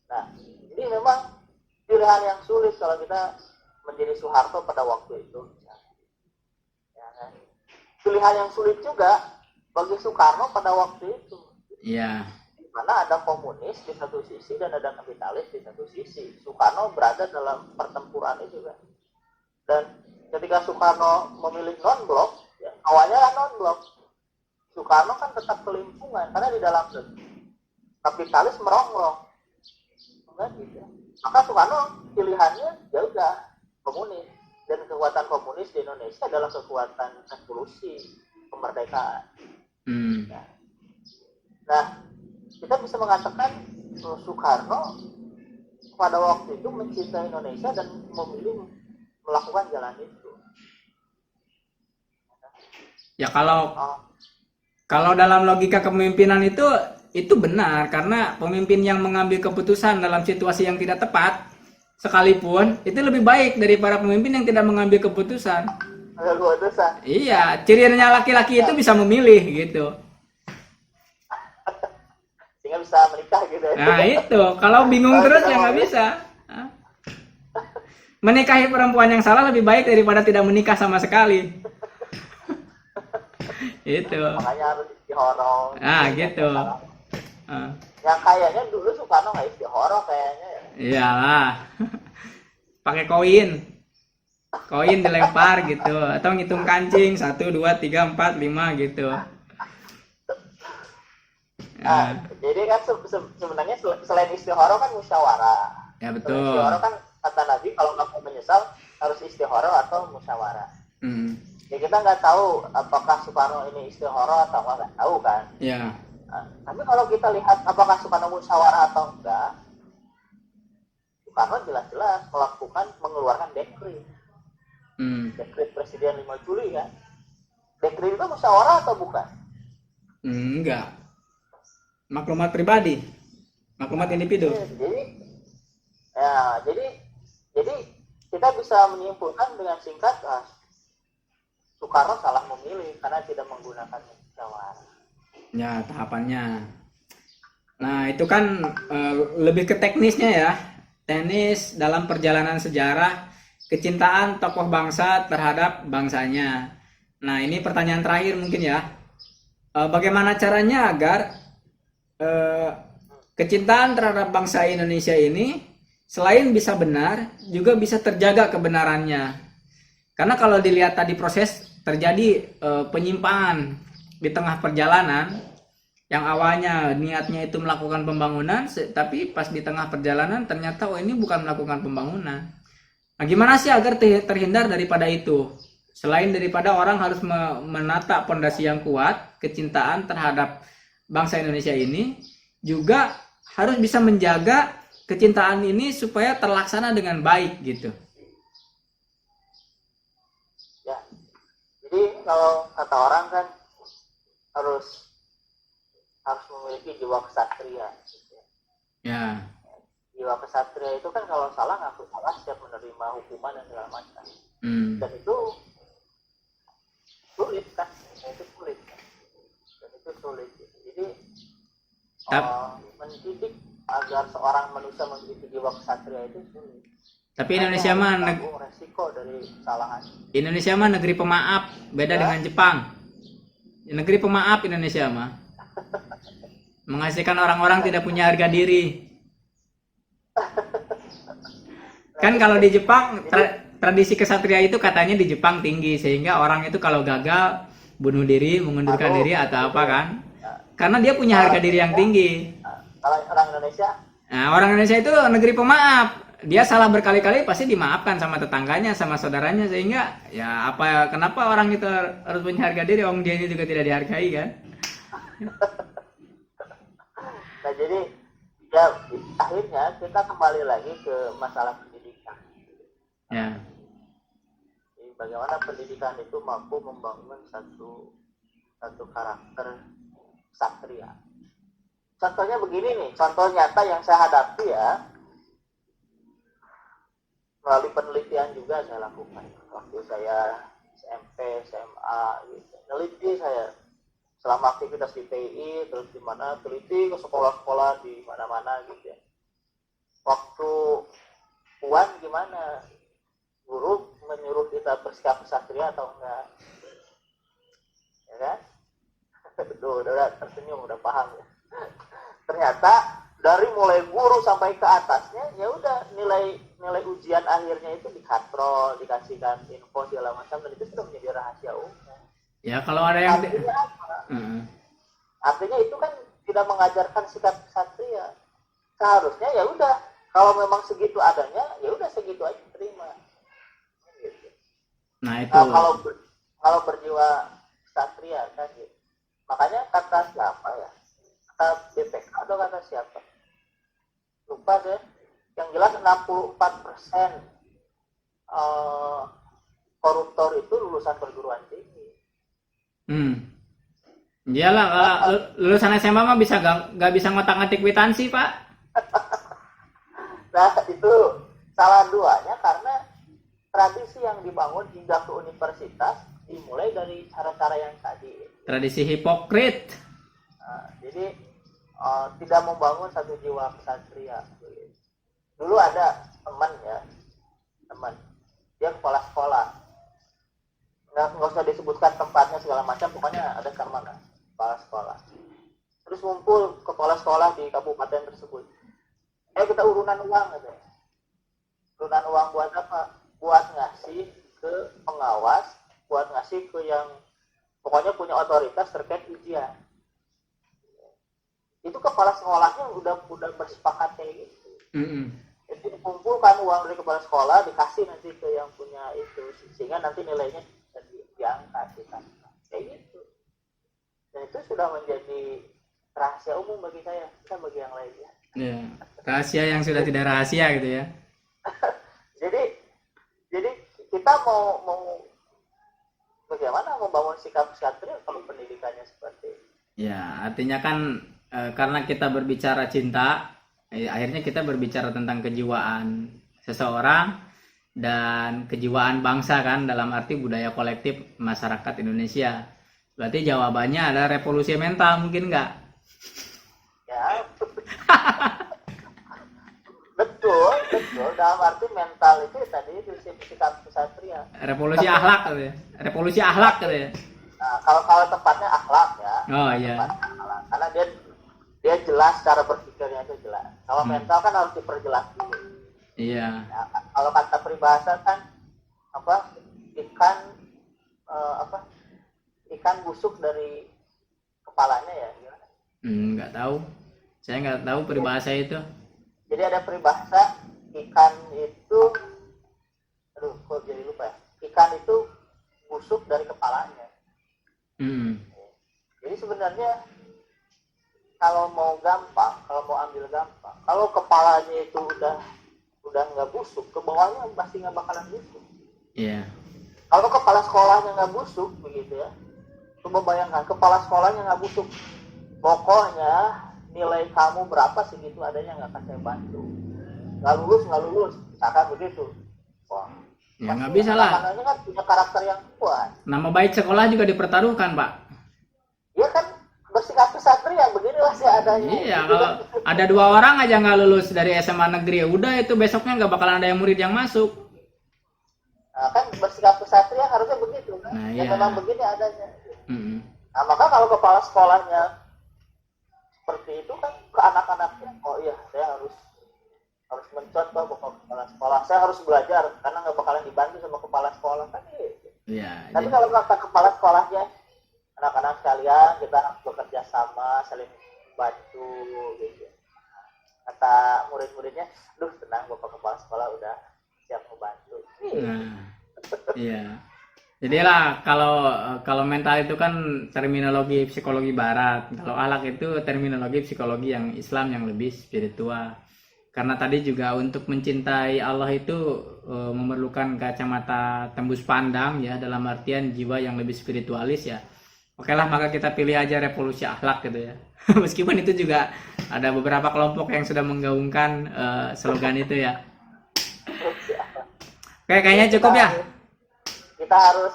Nah, ini memang pilihan yang sulit kalau kita menjadi Soeharto pada waktu itu. Ya, kan? Pilihan yang sulit juga bagi Soekarno pada waktu itu. Iya. Di mana ada komunis di satu sisi dan ada kapitalis di satu sisi. Soekarno berada dalam pertempuran itu kan. Dan ketika Soekarno memilih non-blok, ya, awalnya kan non-blok. Soekarno kan tetap kelimpungan karena di dalam negeri kapitalis merongrong, kan gitu. Maka Soekarno pilihannya ya udah komunis, dan kekuatan komunis di Indonesia adalah kekuatan revolusi kemerdekaan. Nah, kita bisa mengatakan Soekarno pada waktu itu mencintai Indonesia dan memilih melakukan jalan itu. Ya kalau dalam logika kepemimpinan itu benar, karena pemimpin yang mengambil keputusan dalam situasi yang tidak tepat sekalipun itu lebih baik daripada pemimpin yang tidak mengambil keputusan. Iya, cirinya laki-laki itu bisa memilih gitu. Sehingga bisa menikah gitu. Nah itu, kalau bingung terus ya nggak bisa. Menikahi perempuan yang salah lebih baik daripada tidak menikah sama sekali. Itu. Makanya harus istihoroh. Gitu. Yang kayaknya dulu Soekarno nggak istihoroh kayaknya. Iyalah. Pakai koin dilempar gitu, atau ngitung kancing 1, 2, 3, 4, 5 gitu. Jadi kan sebenarnya selain istihoroh kan musyawarah. Ya betul. Istihoroh kan kata Nabi kalau kamu menyesal harus istihoroh atau musyawarah. Ya kita nggak tahu apakah Soekarno ini istihoroh atau nggak tahu kan. Ya. Tapi kalau kita lihat apakah Soekarno musyawarah atau enggak, Soekarno jelas-jelas mengeluarkan dekret. Dekret Presiden 5 Juli ya. Dekret itu musyawarah atau bukan? Enggak. Maklumat pribadi. Maklumat individu. Jadi kita bisa menyimpulkan dengan singkat, Soekarno salah memilih karena tidak menggunakan musyawarah. Ya, tahapannya. Nah, itu kan lebih ke teknisnya ya. Teknis dalam perjalanan sejarah, kecintaan tokoh bangsa terhadap bangsanya. Nah, ini pertanyaan terakhir mungkin ya. Bagaimana caranya agar kecintaan terhadap bangsa Indonesia ini selain bisa benar, juga bisa terjaga kebenarannya. Karena kalau dilihat tadi proses terjadi penyimpangan di tengah perjalanan, yang awalnya niatnya itu melakukan pembangunan, tapi pas di tengah perjalanan ternyata ini bukan melakukan pembangunan. Nah, gimana sih agar terhindar daripada itu? Selain daripada orang harus menata pondasi yang kuat, kecintaan terhadap bangsa Indonesia ini, juga harus bisa menjaga kecintaan ini supaya terlaksana dengan baik gitu. Ya, jadi kalau kata orang kan harus memiliki jiwa kesatria. Gitu. Ya. Jiwa kesatria itu kan kalau salah ngaku salah, siap menerima hukuman dan segala macam. Dan itu sulit kan? Itu sulit. Gitu. Jadi mendidik agar seorang manusia memiliki jiwa kesatria itu sulit. Tapi Indonesia mah resiko dari kesalahan. Indonesia mah negeri pemaaf, beda dengan Jepang. Negeri pemaaf Indonesia mah. Menghasilkan orang-orang tidak punya harga diri. Kan kalau di Jepang tradisi kesatria itu katanya di Jepang tinggi, sehingga orang itu kalau gagal bunuh diri, mengundurkan diri atau apa kan? Karena dia punya harga diri yang tinggi. Kalau orang Indonesia? Nah, orang Indonesia itu negeri pemaaf. Dia salah berkali-kali pasti dimaafkan sama tetangganya, sama saudaranya, sehingga ya kenapa orang itu harus punya harga diri, orang dia ini juga tidak dihargai kan? Nah jadi ya akhirnya kita kembali lagi ke masalah pendidikan. Ya. Jadi bagaimana pendidikan itu mampu membangun satu karakter satria. Contohnya begini nih, contoh nyata yang saya hadapi ya, melalui penelitian juga saya lakukan. Waktu saya SMP, SMA, gitu. Neliti saya selama aktivitas di PI, terus di mana teliti ke sekolah-sekolah di mana-mana gitu ya. Waktu UAN gimana? Guru menyuruh kita bersikap kesatria atau enggak? Ya kan? Udah tersenyum, udah paham ya. Ternyata dari mulai guru sampai ke atasnya ya udah nilai ujian akhirnya itu dikatrol, dikasihkan info segala macam, dan itu sudah menjadi rahasia umum. Ya kalau ada yang Artinya apa? Artinya itu kan tidak mengajarkan sikap ksatria. Seharusnya ya udah, kalau memang segitu adanya, ya udah segitu aja terima. Gitu. Nah itu. Nah, kalau berjiwa ksatria kan gitu. Makanya kata siapa ya? Kata BPK atau kata siapa? Lupa deh. Yang jelas 64% koruptor itu lulusan perguruan tinggi. Iyalah, kalau lulusan SMA mah bisa nggak bisa ngotak-ngatik kwitansi, Pak. Nah, itu salah duanya karena tradisi yang dibangun hingga ke universitas dimulai dari cara-cara yang tadi. Tradisi hipokrit. Nah, jadi tidak membangun satu jiwa ksatria. Dulu ada teman, dia kepala sekolah. Nggak usah disebutkan tempatnya segala macam, pokoknya ada mana kepala sekolah. Terus ngumpul kepala sekolah di kabupaten tersebut. Kita urunan uang gitu. Urunan uang buat apa? Buat ngasih ke pengawas, buat ngasih ke yang pokoknya punya otoritas terkait ujian. Itu kepala sekolahnya udah bersepakat kayak gitu. Jadi dikumpulkan uang dari kepala sekolah, dikasih nanti ke yang punya itu, sehingga nanti nilainya diangkat kayak gitu. Dan itu sudah menjadi rahasia umum bagi saya, bukan bagi yang lainnya. Ya, rahasia yang sudah tidak rahasia gitu ya. jadi kita mau bagaimana membangun sikap ksatria kalau pendidikannya seperti itu? Ya, artinya kan karena kita berbicara cinta, akhirnya kita berbicara tentang kejiwaan seseorang dan kejiwaan bangsa kan, dalam arti budaya kolektif masyarakat Indonesia. Berarti jawabannya adalah revolusi mental, mungkin nggak? Ya, betul. Dalam arti mental itu tadi itu sikap ksatria. Revolusi akhlak gitu ya. Revolusi akhlak gitu ya. Nah, kalau tempatnya akhlak ya. Oh iya. Akhlak. Karena dia jelas cara berpikirnya itu jelas. Kalau mental kan harus diperjelas dulu. Iya. Ya, kalau kata peribahasa kan ikan busuk dari kepalanya ya. Nggak tahu. Saya nggak tahu peribahasa itu. Jadi ada peribahasa ikan itu, kok jadi lupa ya. Ikan itu busuk dari kepalanya. Jadi sebenarnya kalau mau ambil gampang, kalau kepalanya itu udah nggak busuk, ke bawahnya pasti nggak bakalan busuk. Iya. Kalau kepala sekolahnya nggak busuk begitu ya, coba bayangkan kepala sekolahnya nggak busuk, pokoknya nilai kamu berapa segitu adanya nggak akan saya bantu, nggak lulus, misalkan begitu. Wah, ya nggak bisa lah. Anak-anaknya kan punya karakter yang kuat. Nama baik sekolah juga dipertaruhkan, Pak. Iya kan, bersikap ksatria beginilah sih adanya. Iya, kalau ada 2 orang aja nggak lulus dari SMA negeri, udah itu besoknya nggak bakalan ada yang murid yang masuk. Nah, kan bersikap ksatria harusnya begitu kan? Nah, ya iya. memang begini adanya. Nah, maka kalau kepala sekolahnya seperti itu kan ke anak-anaknya, oh iya saya harus mencontoh bapak kepala sekolah, saya harus belajar karena nggak bakalan dibantu sama kepala sekolah kan gitu. Iya. Tapi kalau kata kepala sekolahnya, anak-anak sekalian kita harus bekerja sama, saling bantu gitu. Kata murid-muridnya, tenang bapak kepala sekolah udah siap membantu. Iya. Jadilah kalau mental itu kan terminologi psikologi barat, kalau akhlak itu terminologi psikologi yang Islam yang lebih spiritual. Karena tadi juga untuk mencintai Allah itu memerlukan kacamata tembus pandang ya, dalam artian jiwa yang lebih spiritualis ya. Oke lah, maka kita pilih aja revolusi akhlak gitu ya. Meskipun itu juga ada beberapa kelompok yang sudah menggaungkan slogan itu ya. Oke, kayaknya cukup ya. Kita harus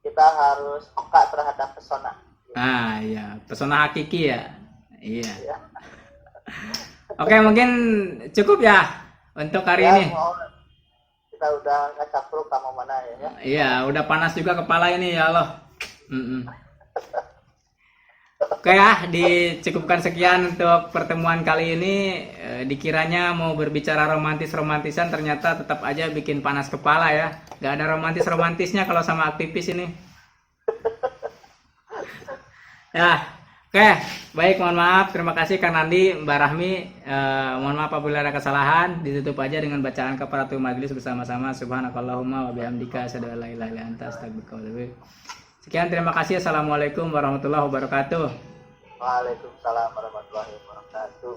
kita harus peka terhadap pesona. Iya, pesona hakiki ya. Iya. Oke, mungkin cukup ya untuk hari ini. Kita udah ngecapruk sama mana ya. Iya, udah panas juga kepala ini ya Allah. Oke ya, dicukupkan sekian untuk pertemuan kali ini. Dikiranya mau berbicara romantis-romantisan, ternyata tetap aja bikin panas kepala ya. Gak ada romantis-romantisnya kalau sama aktivis ini. Ya, oke. Baik, mohon maaf. Terima kasih Kang Nandi, Mbak Rahmi. Mohon maaf apabila ada kesalahan. Ditutup aja dengan bacaan kafaratul majelis bersama-sama. Subhanakallahumma wa bihamdika asyhadu an la ilaha illa anta astaghfiruka wa atubu ilaik. Sekian, terima kasih. Assalamualaikum warahmatullahi wabarakatuh. Waalaikumsalam warahmatullahi wabarakatuh.